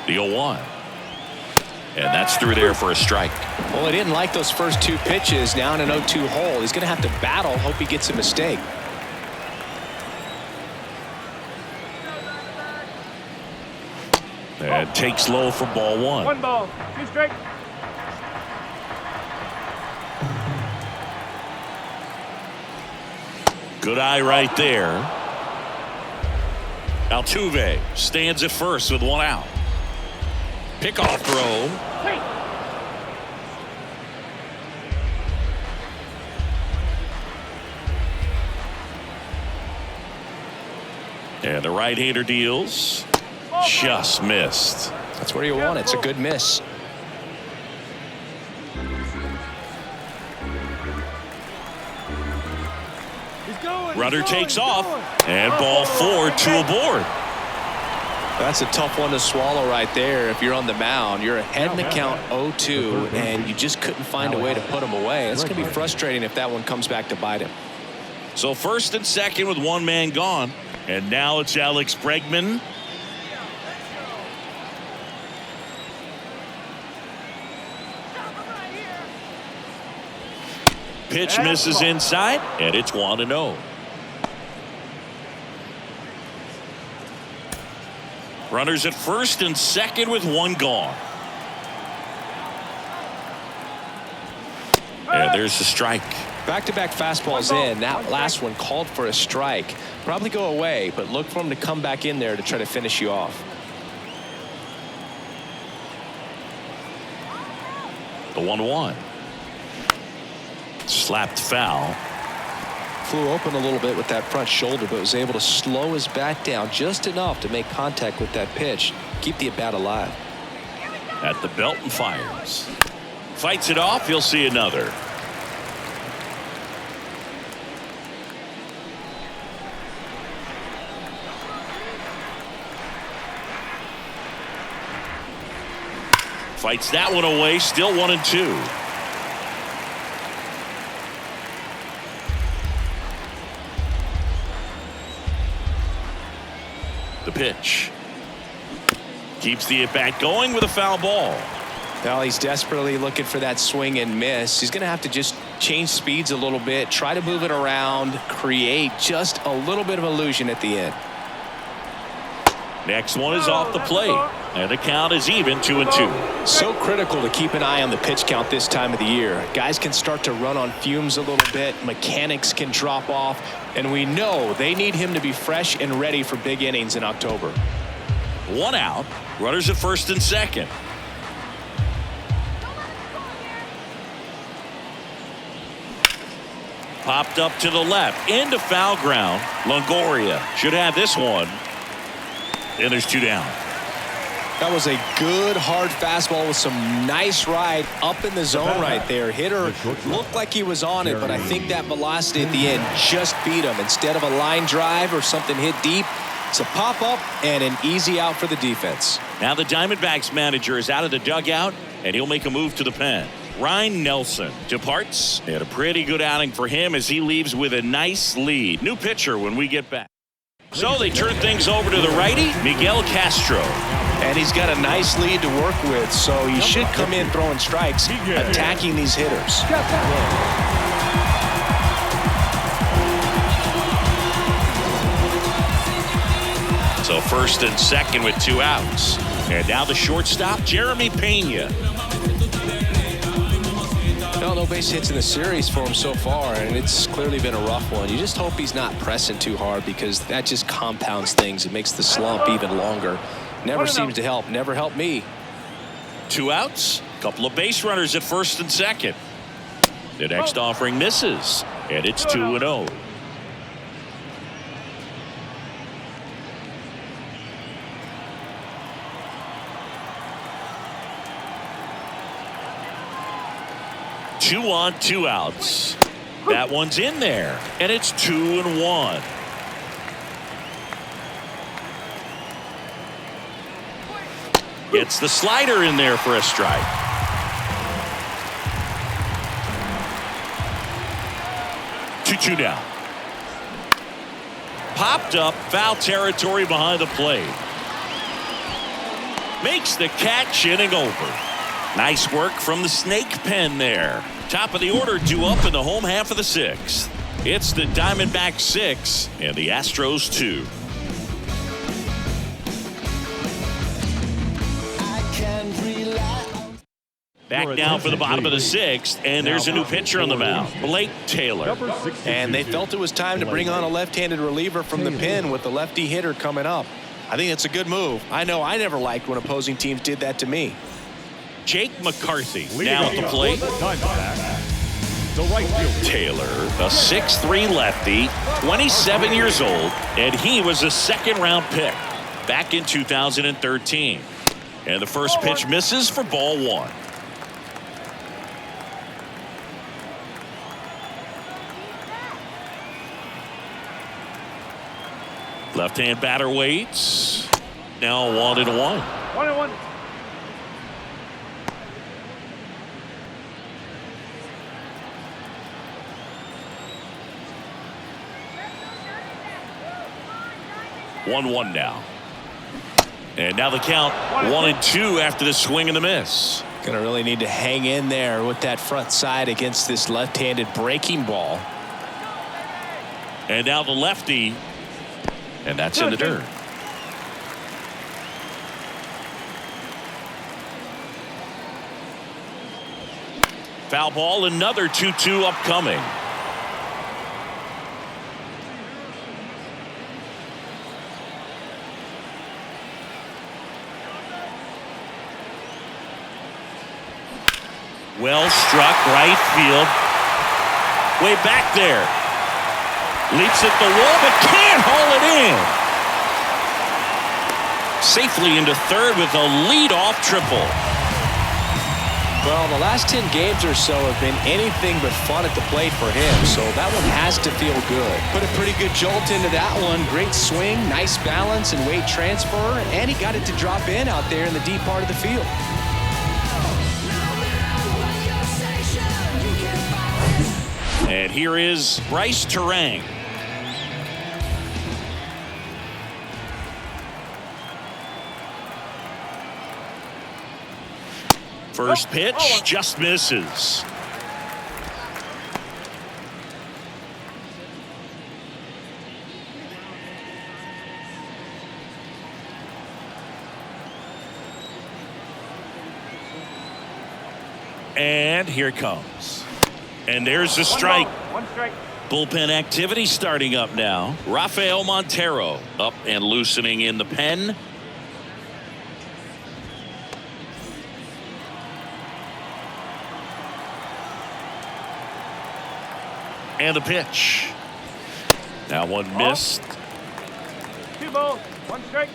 The 0-1. And that's through there for a strike. Well, he didn't like those first 2 pitches. Now in an 0-2 hole. He's going to have to battle. Hope he gets a mistake. And takes low for ball 1. 1 ball, 2 strike. Good eye right there. Altuve stands at first with 1 out. Pickoff throw. And the right-hander deals. Just missed. That's where you want it. It's a good miss. Runner takes off. And ball 4, 2 aboard. That's a tough one to swallow right there. If you're on the mound, you're ahead in the count 0-2, and you just couldn't find a way to put him away. It's going to be frustrating if that one comes back to bite him. So first and second with 1 man gone. And now it's Alex Bregman. Pitch misses inside, and it's 1-0. Runners at first and second with one gone. And there's the strike. Back-to-back fastballs in. That last one called for a strike. Probably go away, but look for him to come back in there to try to finish you off. The 1-1. Slapped foul. Flew open a little bit with that front shoulder, but was able to slow his bat down just enough to make contact with that pitch. Keep the at-bat alive. At the belt and fires. Fights it off. You'll see another. Fights that one away. Still 1-2. The pitch. Keeps the at-bat going with a foul ball. Well, he's desperately looking for that swing and miss. He's going to have to just change speeds a little bit, try to move it around, create just a little bit of illusion at the end. Next one is off the plate, and the count is even 2-2. So critical to keep an eye on the pitch count this time of the year. Guys can start to run on fumes a little bit. Mechanics can drop off, and we know they need him to be fresh and ready for big innings in October. One out. Runners at first and second. Popped up to the left into foul ground. Longoria should have this one. And there's two down. That was a good hard fastball with some nice ride up in the zone right there. Hitter looked like he was on it, but I think that velocity at the end just beat him. Instead of a line drive or something hit deep, it's a pop up and an easy out for the defense. Now the Diamondbacks manager is out of the dugout, and he'll make a move to the pen. Ryan Nelson departs. They had a pretty good outing for him as he leaves with a nice lead. New pitcher when we get back. So they turn things over to the righty, Miguel Castro. And he's got a nice lead to work with, so he should come in throwing strikes, attacking these hitters. So first and second with two outs. And now the shortstop, Jeremy Pena. No base hits in the series for him so far, and it's clearly been a rough one. You just hope he's not pressing too hard, because that just compounds things. It makes the slump even longer. Never seems to help. Never helped me. Two outs. Couple of base runners at first and second. The next offering misses, and it's 2-0. Two on, two outs. That one's in there, and it's 2-1. Gets the slider in there for a strike. Two down. Popped up, foul territory behind the plate. Makes the catch, inning over. Nice work from the snake pen there. Top of the order, due up in the home half of the sixth. It's the Diamondbacks 6 and the Astros 2. Back now for the bottom of the sixth, and there's a new pitcher on the mound, Blake Taylor. And they felt it was time to bring on a left-handed reliever from the pen with the lefty hitter coming up. I think it's a good move. I know I never liked when opposing teams did that to me. Jake McCarthy now at the plate. The right fielder. Taylor, a 6'3" lefty, 27 years old, and he was a second-round pick back in 2013. And the first pitch misses for ball one. Left-hand batter waits. Now 1-1. 1-1. One now. And now the count 1-2 after the swing and the miss. Gonna really need to hang in there with that front side against this left-handed breaking ball. And now the lefty. And that's in the dirt. Foul ball, another 2-2 upcoming. Well struck, right field. Way back there. Leaps at the wall, but can't haul it in. Safely into third with a leadoff triple. Well, the last 10 games or so have been anything but fun at the plate for him, so that one has to feel good. Put a pretty good jolt into that one. Great swing, nice balance and weight transfer, and he got it to drop in out there in the deep part of the field. And here is Bryce Terang. First pitch just misses. And here it comes. And there's the strike. One strike. Bullpen activity starting up now. Rafael Montero up and loosening in the pen. And the pitch. Now one missed. 2 balls, 1 strike.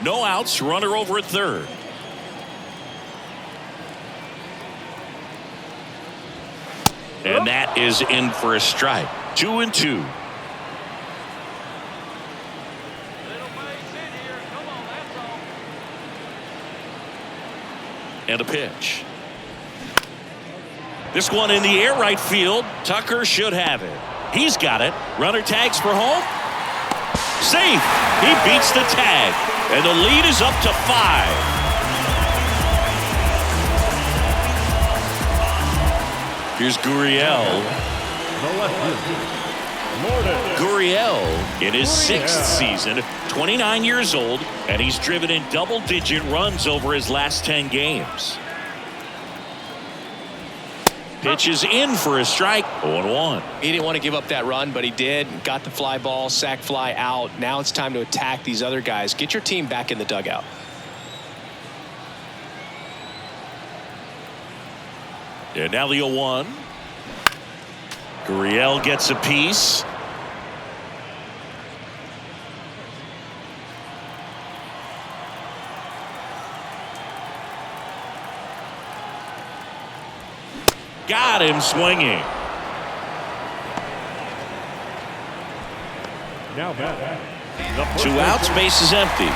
No outs, runner over at third. And that is in for a strike. 2-2. And a pitch. This one in the air, right field. Tucker should have it. He's got it. Runner tags for home. Safe. He beats the tag. And the lead is up to 5. Here's Gurriel. Gurriel in his 6th season, 29 years old, and he's driven in double-digit runs over his last 10 games. Pitch is in for a strike. 0-1. He didn't want to give up that run, but he did. Got the fly ball, sac fly out. Now it's time to attack these other guys. Get your team back in the dugout. And now the 0-1. Gurriel gets a piece. Got him swinging. Now back. 2 outs, base is empty.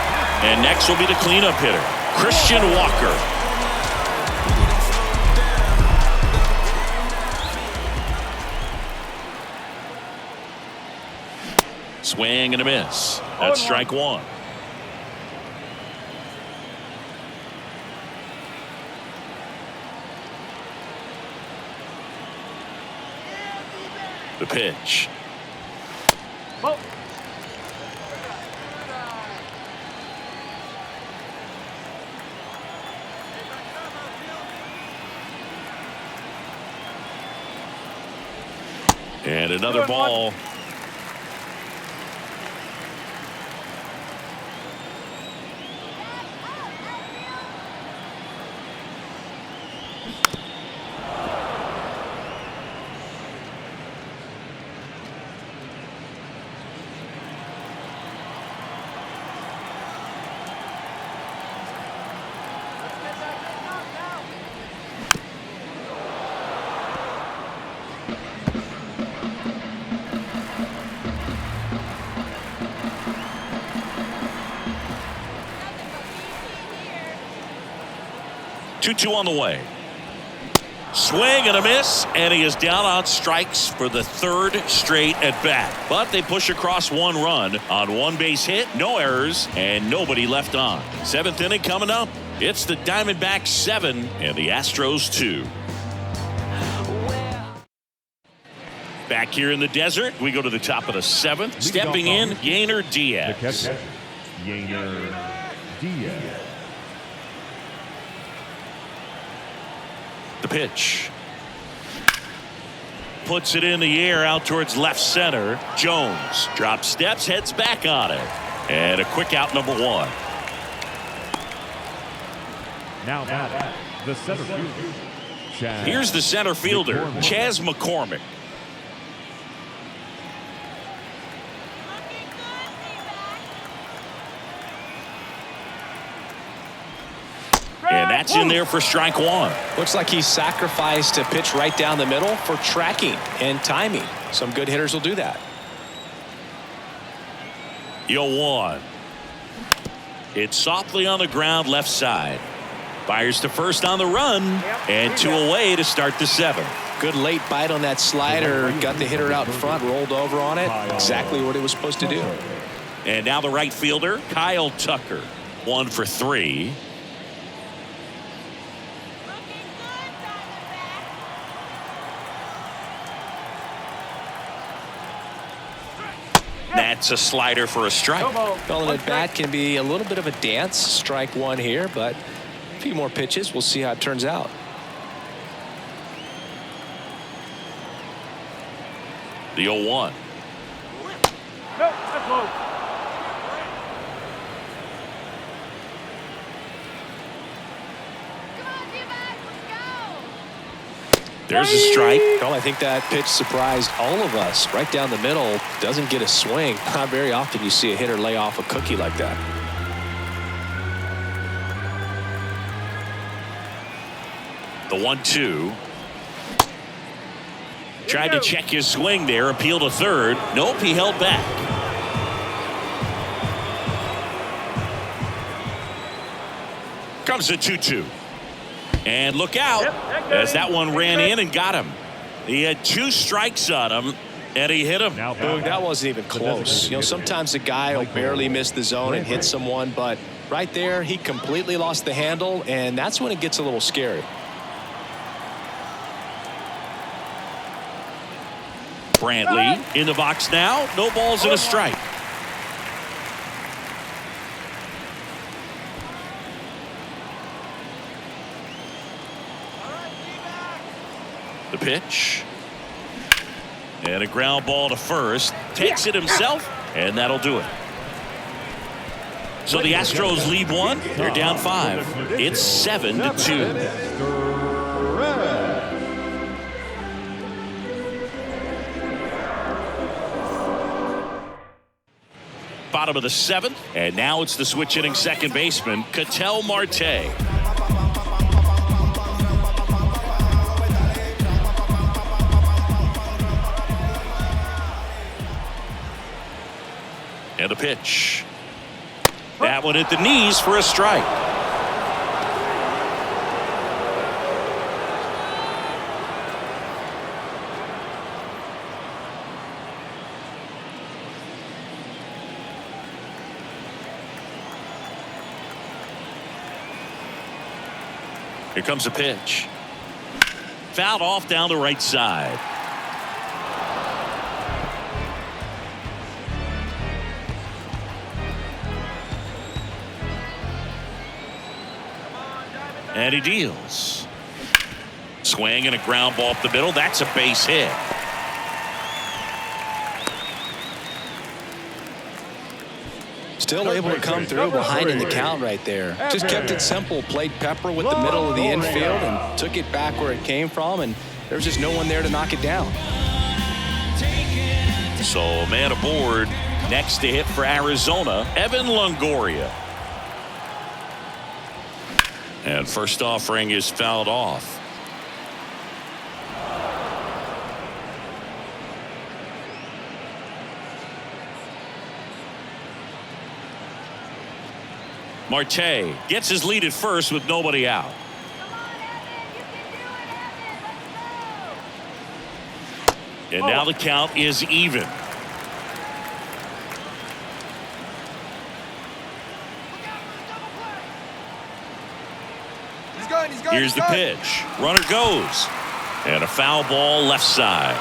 And next will be the cleanup hitter, Christian Walker. Swing and a miss. That's strike 1. The pitch. Ball. And another ball. Two on the way. Swing and a miss, and he is down on strikes for the 3rd straight at bat. But they push across 1 run on 1 base hit, no errors, and nobody left on. 7th inning coming up. It's the Diamondbacks 7 and the Astros 2. Back here in the desert, we go to the top of the 7th. Stepping in, Yainer Diaz. Diaz. The pitch. Puts it in the air out towards left center. Jones drops steps, heads back on it. And a quick out, number one. Now batting, the center fielder. Here's the center fielder, Chaz McCormick. And that's in there for strike one. Looks like he sacrificed a pitch right down the middle for tracking and timing. Some good hitters will do that. 0-1. It's softly on the ground left side. Fires to first on the run, and 2 away to start the 7th. Good late bite on that slider. Got the hitter out in front, rolled over on it. Exactly what he was supposed to do. And now the right fielder, Kyle Tucker. 1 for 3. That's a slider for a strike. Well, an at-bat can be a little bit of a dance. Strike one here, but a few more pitches. We'll see how it turns out. The 0-1. No, that's low. There's a strike. Well, I think that pitch surprised all of us. Right down the middle, doesn't get a swing. Not very often you see a hitter lay off a cookie like that. The 1-2. Tried to check his swing there, appeal to third. Nope, he held back. Comes a 2-2. And look out, as that one ran in and got him. He had 2 strikes on him, and he hit him. Boog, that wasn't even close. You know, sometimes a guy will barely miss the zone and hit someone, but right there, he completely lost the handle, and that's when it gets a little scary. Brantley in the box now. No balls and a strike. The pitch. And a ground ball to first. Takes it himself, and that'll do it. So the Astros lead 1. They're down 5. It's 7-2. Bottom of the 7th, and now it's the switch hitting second baseman, Ketel Marte. And a pitch. That one at the knees for a strike. Here comes a pitch. Fouled off down the right side. And he deals. Swing and a ground ball up the middle. That's a base hit. Still able to come through behind in the count right there. Just kept it simple. Played pepper with the middle of the infield and took it back where it came from, and there's just no one there to knock it down. So a man aboard. Next to hit for Arizona, Evan Longoria. And first offering is fouled off. Marte gets his lead at first with nobody out. And now the count is even. Here's the pitch. Runner goes. And a foul ball left side.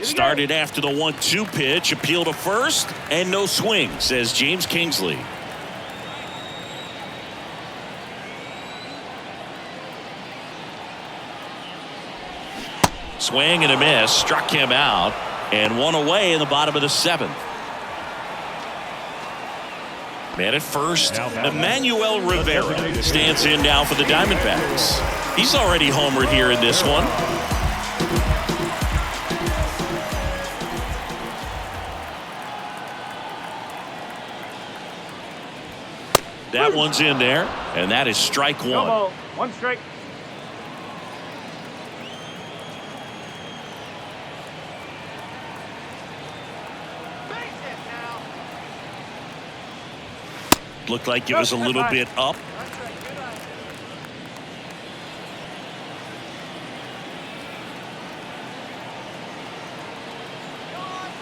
Started after the 1-2 pitch, appeal to first, and no swing, says James Kingsley. Swing and a miss, struck him out, and one away in the bottom of the 7th. Man at first, Emmanuel Rivera stands in now for the Diamondbacks. He's already homered here in this one. That one's in there, and that is strike one. No ball. 1 strike. Looked like it was a little bit up.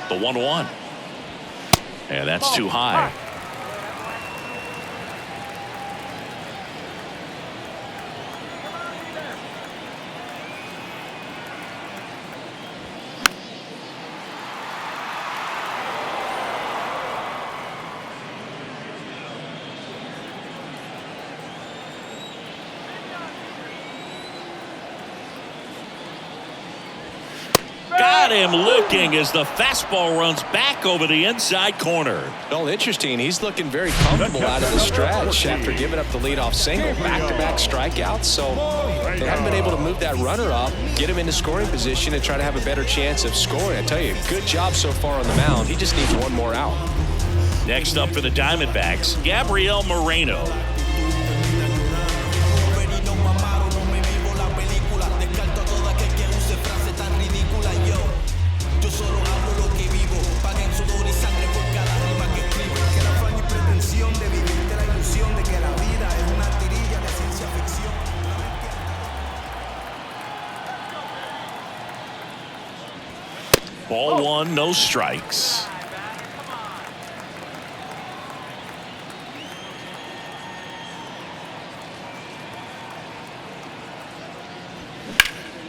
The 1-1. And that's too high. Got him looking as the fastball runs back over the inside corner. Well, interesting. He's looking very comfortable out of the stretch after giving up the leadoff single. Back-to-back strikeouts, so they haven't been able to move that runner up, get him into scoring position, and try to have a better chance of scoring. I tell you, good job so far on the mound. He just needs one more out. Next up for the Diamondbacks, Gabriel Moreno. Ball 1, no strikes.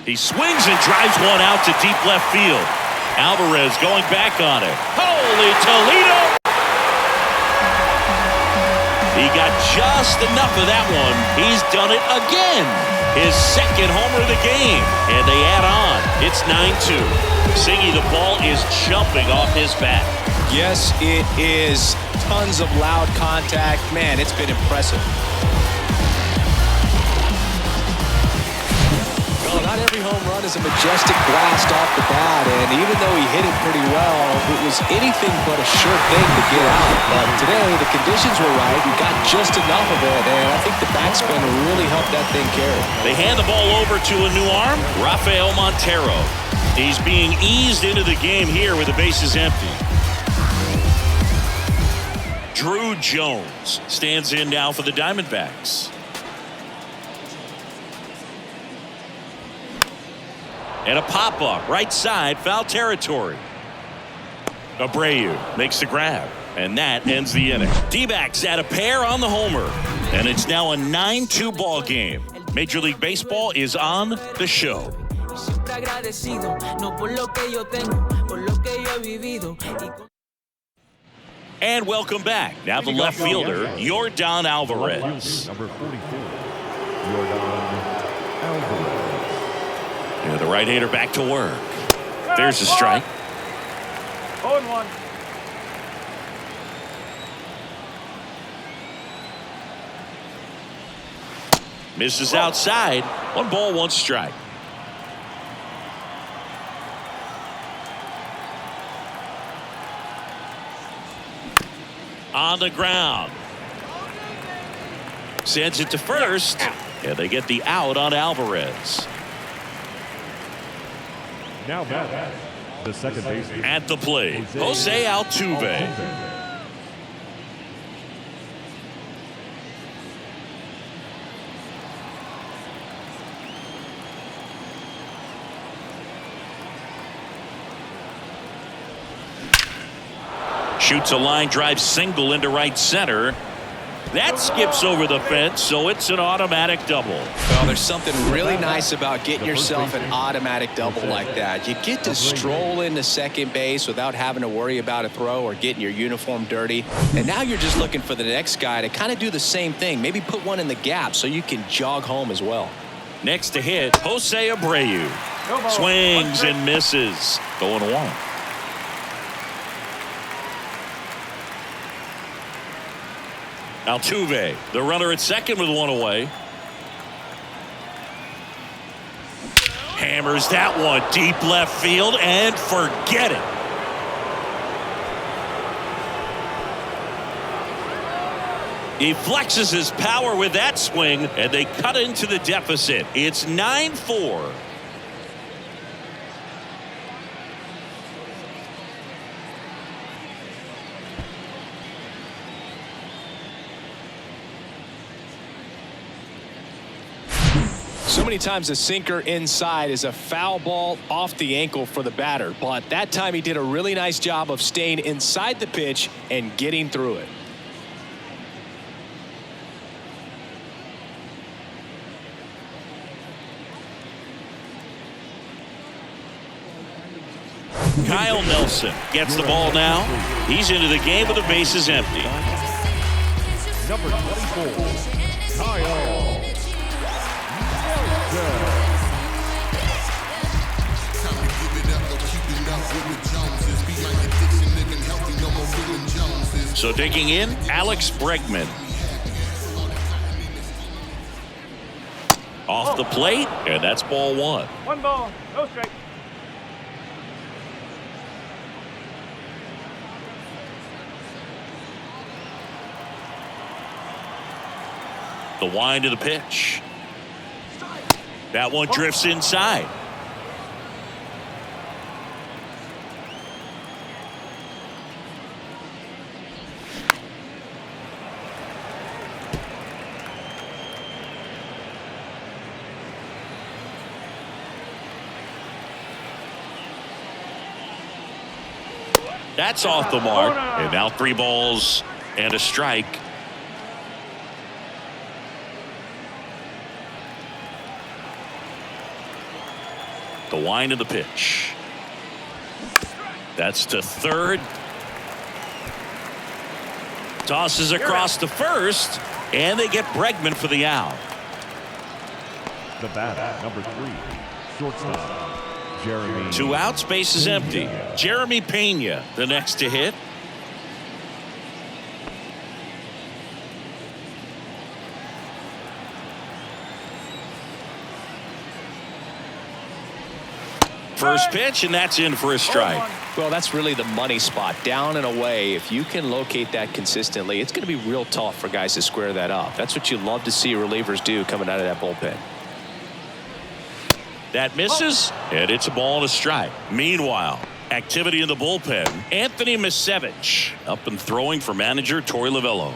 He swings and drives one out to deep left field. Alvarez going back on it. Holy Toledo! He got just enough of that one. He's done it again. His second homer of the game. And they add on. It's 9-2. Singy, the ball is jumping off his bat. Yes, it is. Tons of loud contact. Man, it's been impressive. Well, not every home run is a majestic blast off the bat, and even though he hit it pretty well, it was anything but a sure thing to get out. But today, the conditions were right. He got just enough of it, and I think the backspin really helped that thing carry. They hand the ball over to a new arm, Rafael Montero. He's being eased into the game here with the bases empty. Drew Jones stands in now for the Diamondbacks. And a pop-up right side, foul territory. Abreu makes the grab, and that ends the inning. D-backs add a pair on the homer, and it's now a 9-2 ball game. Major League Baseball is on the show. And welcome back. Now the left fielder, Yordan Alvarez. Number 44, Yordan Alvarez. And the right-hander back to work. There's a strike. 0-1. Misses outside. 1 ball, 1 strike. On the ground. Sends it to first. And they get the out on Alvarez. Now back, the second baseman. At the plate, Jose Altuve. Shoots a line drive single into right center. That skips over the fence, so it's an automatic double. Well, there's something really nice about getting yourself an automatic double like that. You get to stroll into second base without having to worry about a throw or getting your uniform dirty. And now you're just looking for the next guy to kind of do the same thing. Maybe put one in the gap so you can jog home as well. Next to hit, Jose Abreu. Swings and misses. 0-1. Altuve, the runner at second with one away. Hammers that one deep left field and forget it. He flexes his power with that swing, and they cut into the deficit. It's 9-4. So many times a sinker inside is a foul ball off the ankle for the batter, but that time he did a really nice job of staying inside the pitch and getting through it. Kyle Nelson gets the ball now. He's into the game with the bases empty. Number 24, Kyle. So digging in, Alex Bregman. Off the plate, and that's ball one. 1 ball, no strike. The wind of the pitch. That one drifts inside. That's off the mark. And now 3 balls and a strike. The wind of the pitch. That's to third. Tosses across to first, and they get Bregman for the out. The batter, number 3, shortstop, Jeremy. 2 outs, base is empty. Jeremy Pena, the next to hit. First pitch, and that's in for a strike. Well, that's really the money spot, down and away. If you can locate that consistently, it's going to be real tough for guys to square that up. That's what you love to see relievers do coming out of that bullpen. That misses, and it's a ball and a strike. Meanwhile, activity in the bullpen. Anthony Misevich up and throwing for manager Torey Lavello.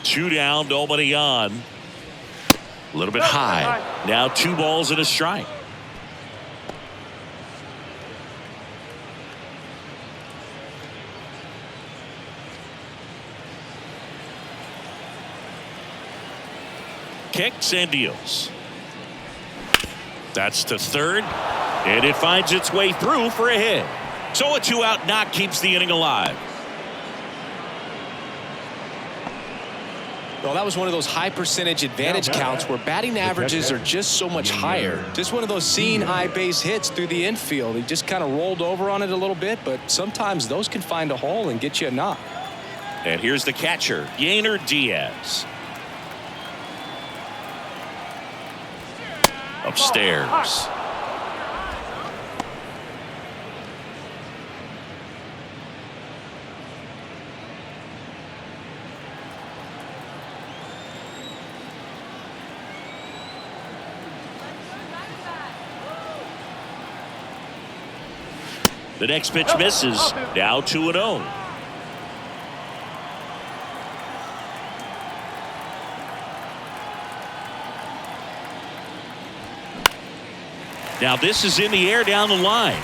Two down, nobody on. A little bit high. Now 2 balls and a strike. Kicks and deals. That's to third, and it finds its way through for a hit. So a 2-out knock keeps the inning alive. Well, that was one of those high percentage advantage counts where batting averages are just so much higher. Just one of those seeing eye base hits through the infield. He just kind of rolled over on it a little bit, but sometimes those can find a hole and get you a knock. And here's the catcher, Yainer Diaz. Upstairs. The next pitch misses. Now 2-0. Now this is in the air down the line.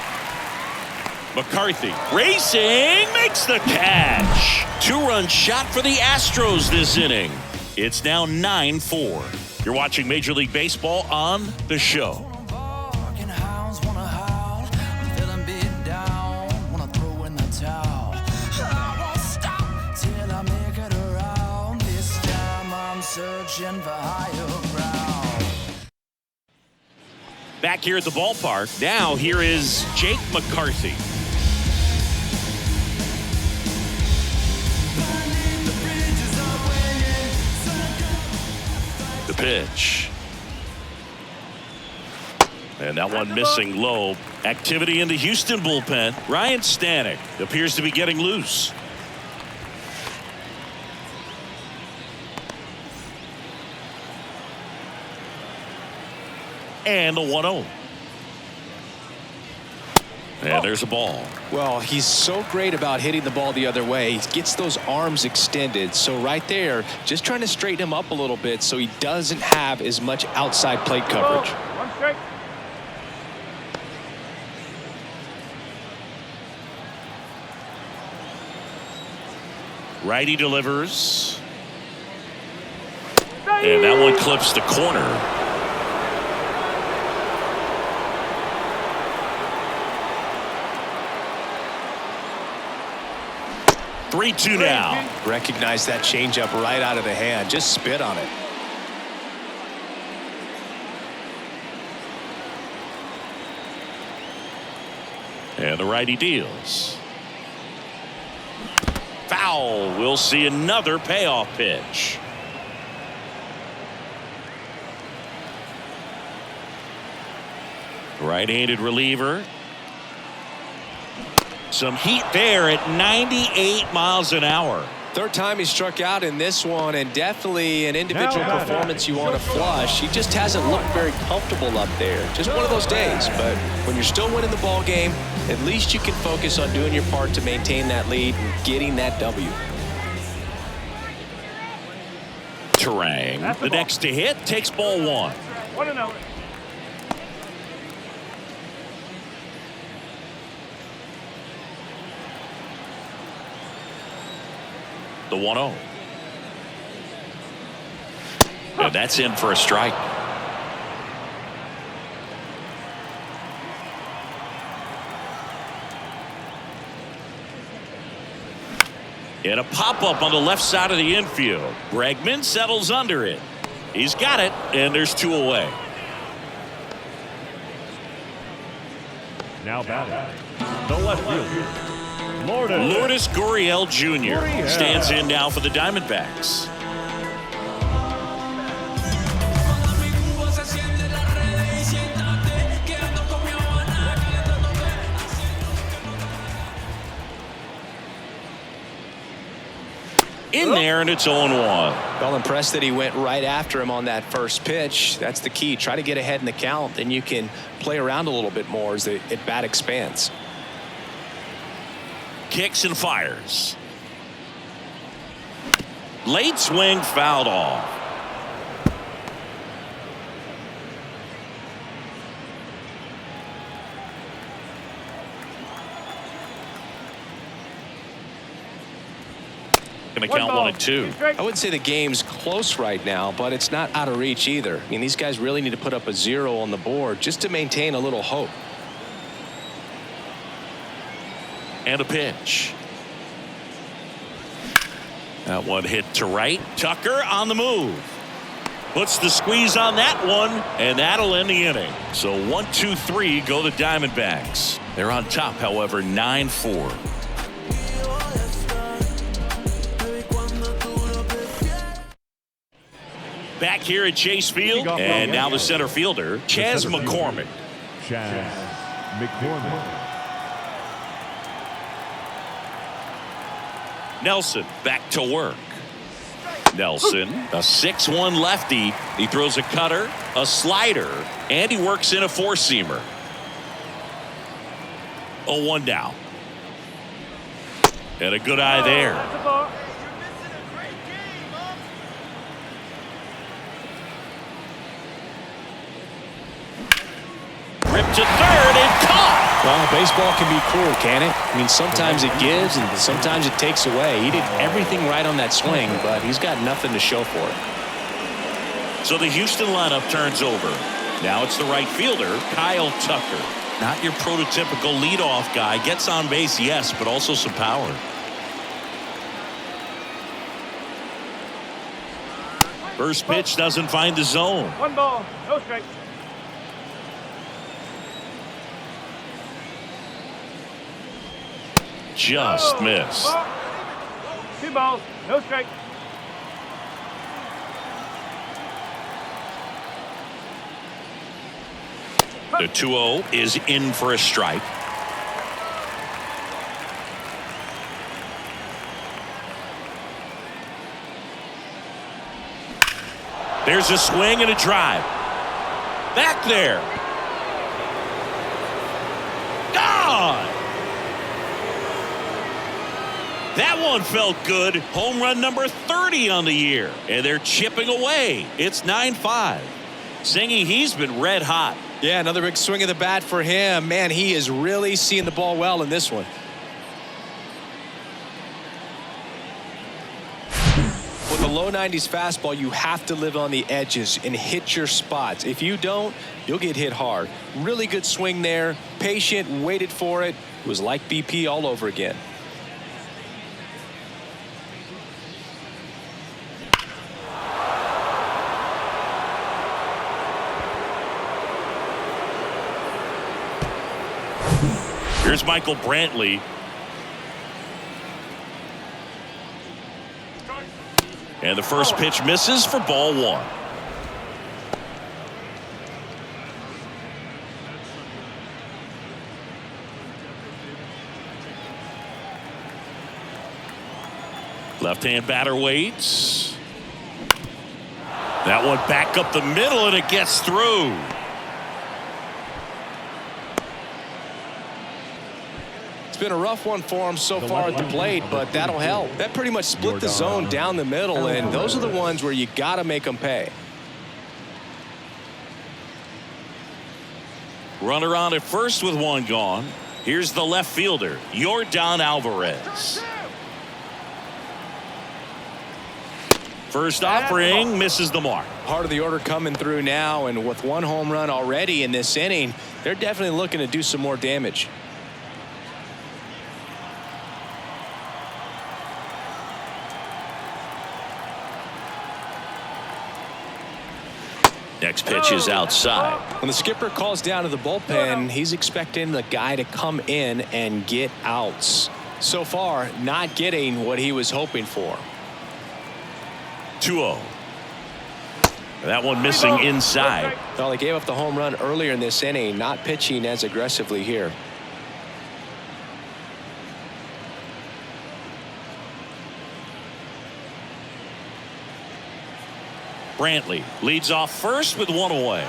McCarthy racing, makes the catch. 2-run shot for the Astros this inning. It's now 9-4. You're watching Major League Baseball on The Show. Back here at the ballpark, now here is Jake McCarthy. The pitch. And that one missing low. Activity in the Houston bullpen. Ryan Stanek appears to be getting loose. And the 1-0. And there's a ball. Well, he's so great about hitting the ball the other way. He gets those arms extended. So right there, just trying to straighten him up a little bit so he doesn't have as much outside plate coverage. One strike. Righty delivers. And that one clips the corner. 3-2 now. Recognize that changeup right out of the hand. Just spit on it. And the righty deals. Foul. We'll see another payoff pitch. Right-handed reliever. Some heat there at 98 miles an hour. Third time he struck out in this one, and definitely an individual performance you want to flush. He just hasn't looked very comfortable up there. Just one of those days. But when you're still winning the ball game, at least you can focus on doing your part to maintain that lead and getting that W. Terang, the next to hit, takes ball 1. 1-0. The 1-0. And that's in for a strike. And a pop-up on the left side of the infield. Bregman settles under it. He's got it, and there's 2 away. Now batting, the left fielder, Lourdes Gurriel Jr. stands in now for the Diamondbacks. In there, and it's 0-1. Well, impressed that he went right after him on that first pitch. That's the key. Try to get ahead in the count, then you can play around a little bit more as the at-bat expands. Kicks and fires. Late swing, fouled off. Going to count 1-2. I wouldn't say the game's close right now, but it's not out of reach either. I mean, these guys really need to put up a 0 on the board just to maintain a little hope. And a pitch. That one hit to right. Tucker on the move. Puts the squeeze on that one, and that'll end the inning. So 1-2-3 go the Diamondbacks. They're on top, however, 9-4. Back here at Chase Field, and now the center fielder, Chaz McCormick. Jazz McCormick. Nelson back to work. Nelson, a 6'1 lefty. He throws a cutter, a slider, and he works in a 4-seamer. 0-1 down. And a good eye there. Ripped to third and caught. Well, Baseball can be cruel, can it? I mean, sometimes it gives and sometimes it takes away. He did everything right on that swing, but he's got nothing to show for it. So the Houston lineup turns over. Now it's the right fielder, Kyle Tucker. Not your prototypical leadoff guy. Gets on base, yes, but also some power. First pitch doesn't find the zone. 1 ball, no strikes. Just missed. 2 balls, no strikes. The 2-0 is in for a strike. There's a swing and a drive. Back there. Gone. That one felt good. Home run number 30 on the year. And they're chipping away. It's 9-5. Singy, he's been red hot. Yeah, another big swing of the bat for him. Man, he is really seeing the ball well in this one. With a low 90s fastball, you have to live on the edges and hit your spots. If you don't, you'll get hit hard. Really good swing there. Patient, waited for it. It was like BP all over again. Here's Michael Brantley. And the first pitch misses for ball 1. Left-hand batter waits. That one back up the middle, and it gets through. Been a rough one for him so far at the plate, but that'll help. That pretty much split the zone down the middle, and those are the ones where you got to make them pay. Runner on at first with 1 gone. Here's the left fielder, Yordan Alvarez. First offering misses the mark. Part of the order coming through now, and with 1 home run already in this inning, they're definitely looking to do some more damage. Next pitch is outside. When the skipper calls down to the bullpen, he's expecting the guy to come in and get outs. So far, not getting what he was hoping for. 2-0. That one missing inside. Well, they gave up the home run earlier in this inning, not pitching as aggressively here. Brantley leads off first with 1 away.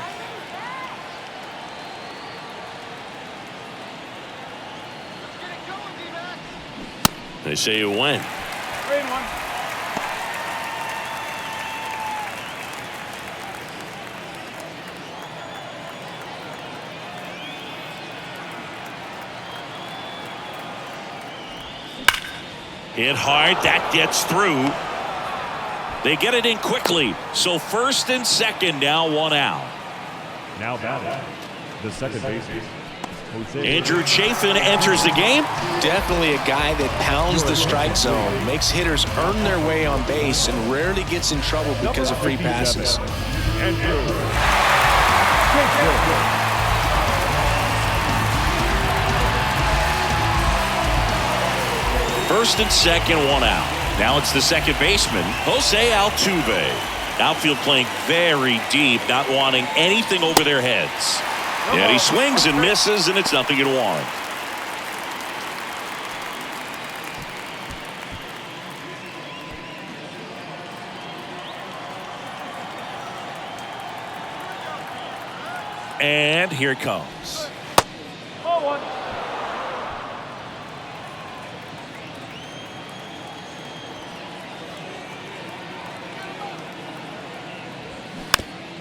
They say it went. 3-1. Hit hard. That gets through. They get it in quickly. So first and second, now 1 out. Now batting, the second baseman, Andrew Chafin enters the game. Definitely a guy that pounds the strike zone, makes hitters earn their way on base, and rarely gets in trouble because of free passes. First and second, 1 out. Now it's the second baseman, Jose Altuve. Outfield playing very deep, not wanting anything over their heads. And he swings and misses, and it's 0-1. And here it comes. Ball 1.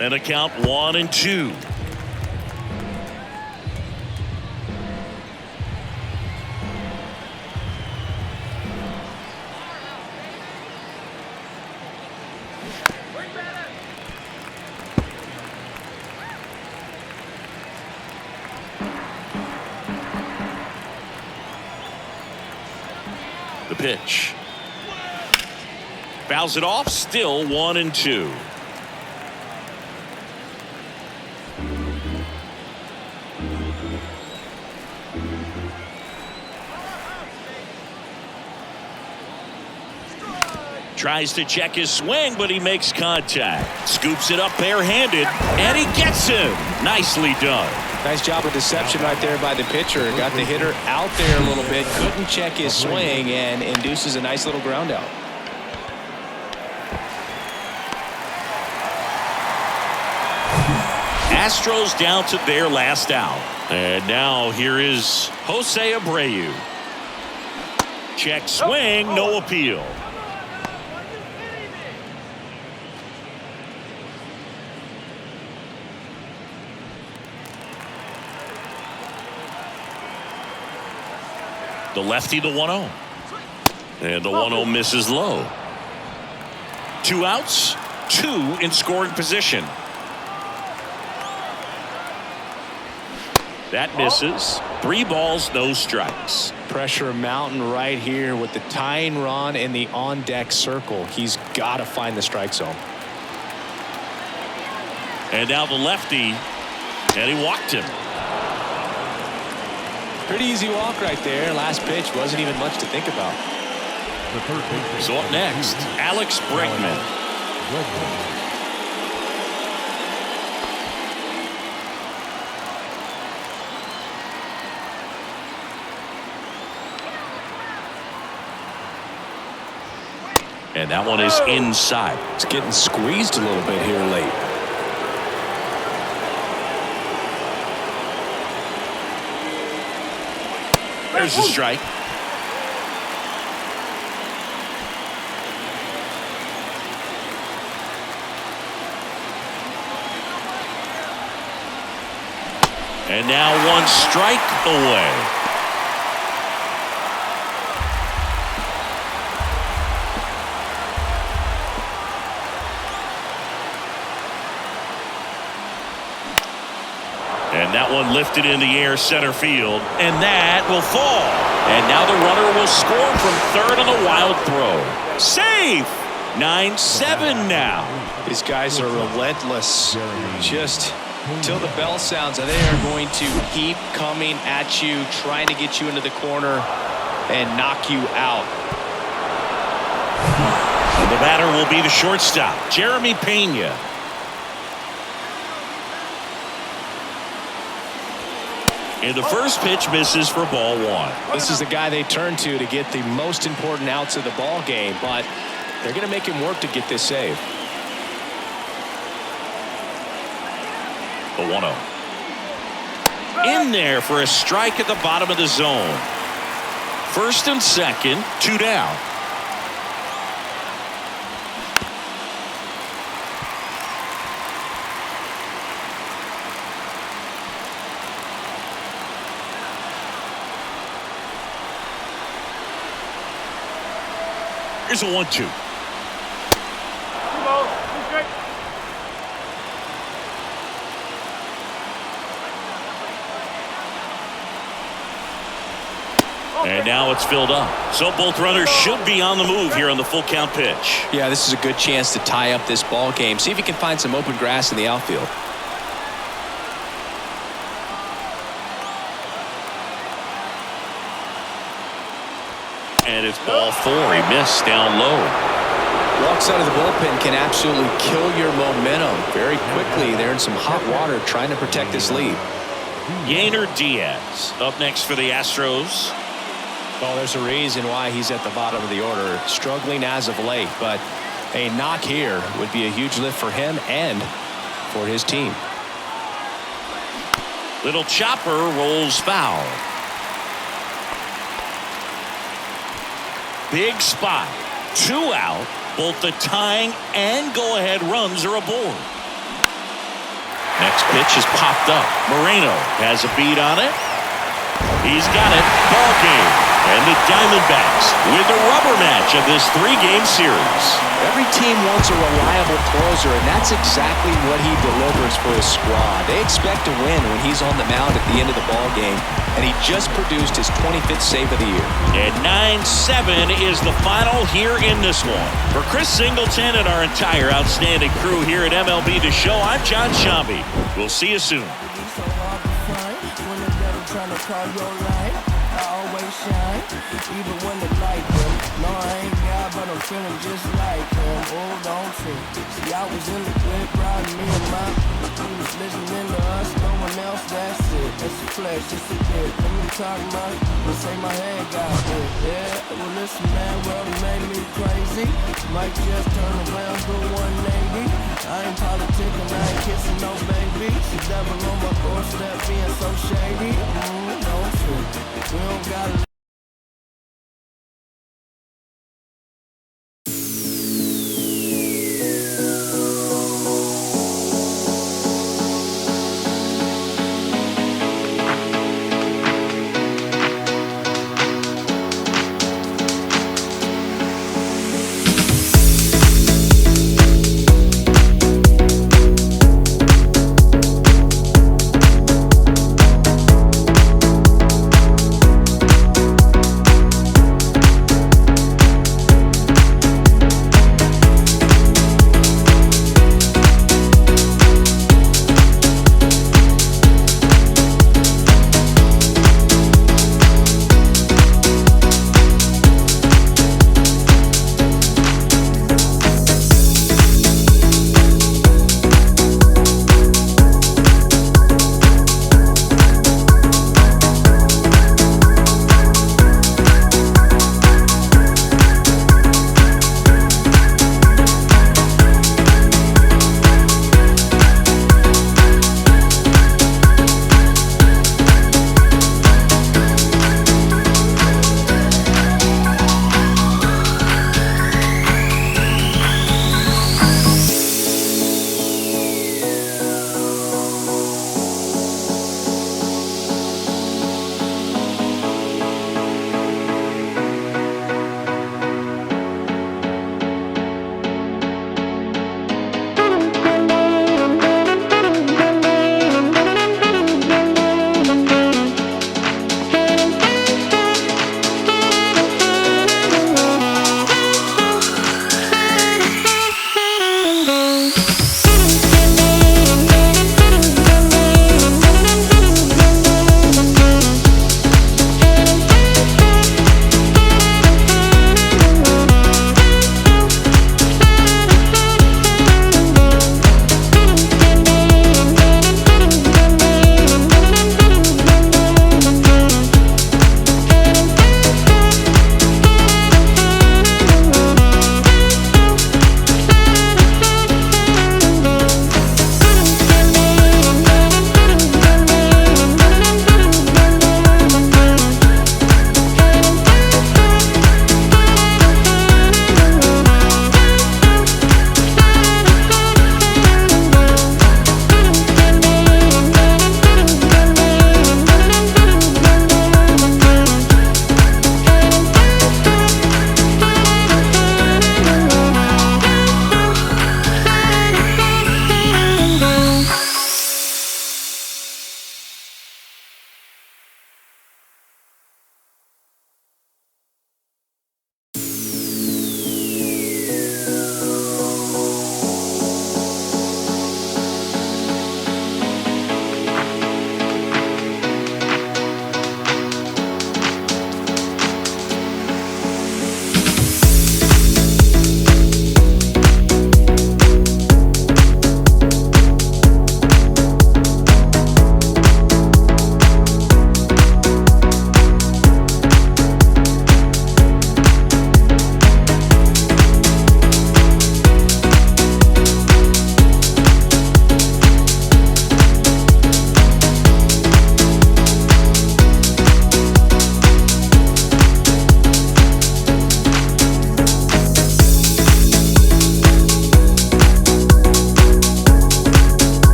And a count 1-2. The pitch. Fouls it off. Still 1-2. Tries to check his swing, but he makes contact. Scoops it up barehanded, and he gets him. Nicely done. Nice job of deception right there by the pitcher. Got the hitter out there a little bit. Couldn't check his swing and induces a nice little ground out. Astros down to their last out. And now here is Jose Abreu. Check swing, no appeal. The lefty, the 1-0. And the 1-0 misses low. 2 outs, 2 in scoring position. That misses. 3 balls, no strikes. Pressure mountain right here with the tying run in the on-deck circle. He's got to find the strike zone. And now the lefty, and he walked him. Pretty easy walk right there. Last pitch wasn't even much to think about. So up next, Alex Bregman. And that one is inside. It's getting squeezed a little bit here late. There's the strike. And now 1 strike away. And that one lifted in the air center field, and that will fall. And now the runner will score from third on a wild throw. Safe! 9-7 now. These guys are relentless. Just till the bell sounds, they are going to keep coming at you, trying to get you into the corner and knock you out. And the batter will be the shortstop, Jeremy Pena. And the first pitch misses for ball 1. This is the guy they turn to get the most important outs of the ball game, but they're going to make him work to get this save. The 1-0. In there for a strike at the bottom of the zone. First and second, 2 down. Here's a 1-2. 2 balls, 2 strikes. And now it's filled up. So both runners should be on the move here on the full count pitch. Yeah, this is a good chance to tie up this ball game. See if he can find some open grass in the outfield. And it's ball 4. He missed down low. Walks out of the bullpen can absolutely kill your momentum very quickly. They're in some hot water trying to protect this lead. Yainer Diaz up next for the Astros. Well, there's a reason why he's at the bottom of the order. Struggling as of late, but a knock here would be a huge lift for him and for his team. Little chopper rolls foul. Big spot. 2 out. Both the tying and go-ahead runs are aboard. Next pitch is popped up. Moreno has a beat on it. He's got it. Ball game. And the Diamondbacks with the rubber match of this 3-game series. Every team wants a reliable closer, and that's exactly what he delivers for his squad. They expect to win when he's on the mound at the end of the ball game, and he just produced his 25th save of the year. And 9-7 is the final here in this one. For Chris Singleton and our entire outstanding crew here at MLB The Show, I'm John Shambi. We'll see you soon. Even when the light dim. No, I ain't God, but I'm feeling just like him. Hold on to. See, I was in the whip, riding me and my. He was listening to us, no one else, that's it. It's a flesh, it's a bit. Let me talk about it. They say my head got hit. Yeah, well, listen, man, well, it made me crazy. Might just turn around, do 180. I ain't politicking, I ain't kissing no baby. The devil on my doorstep being so shady. Don't trip. We don't gotta.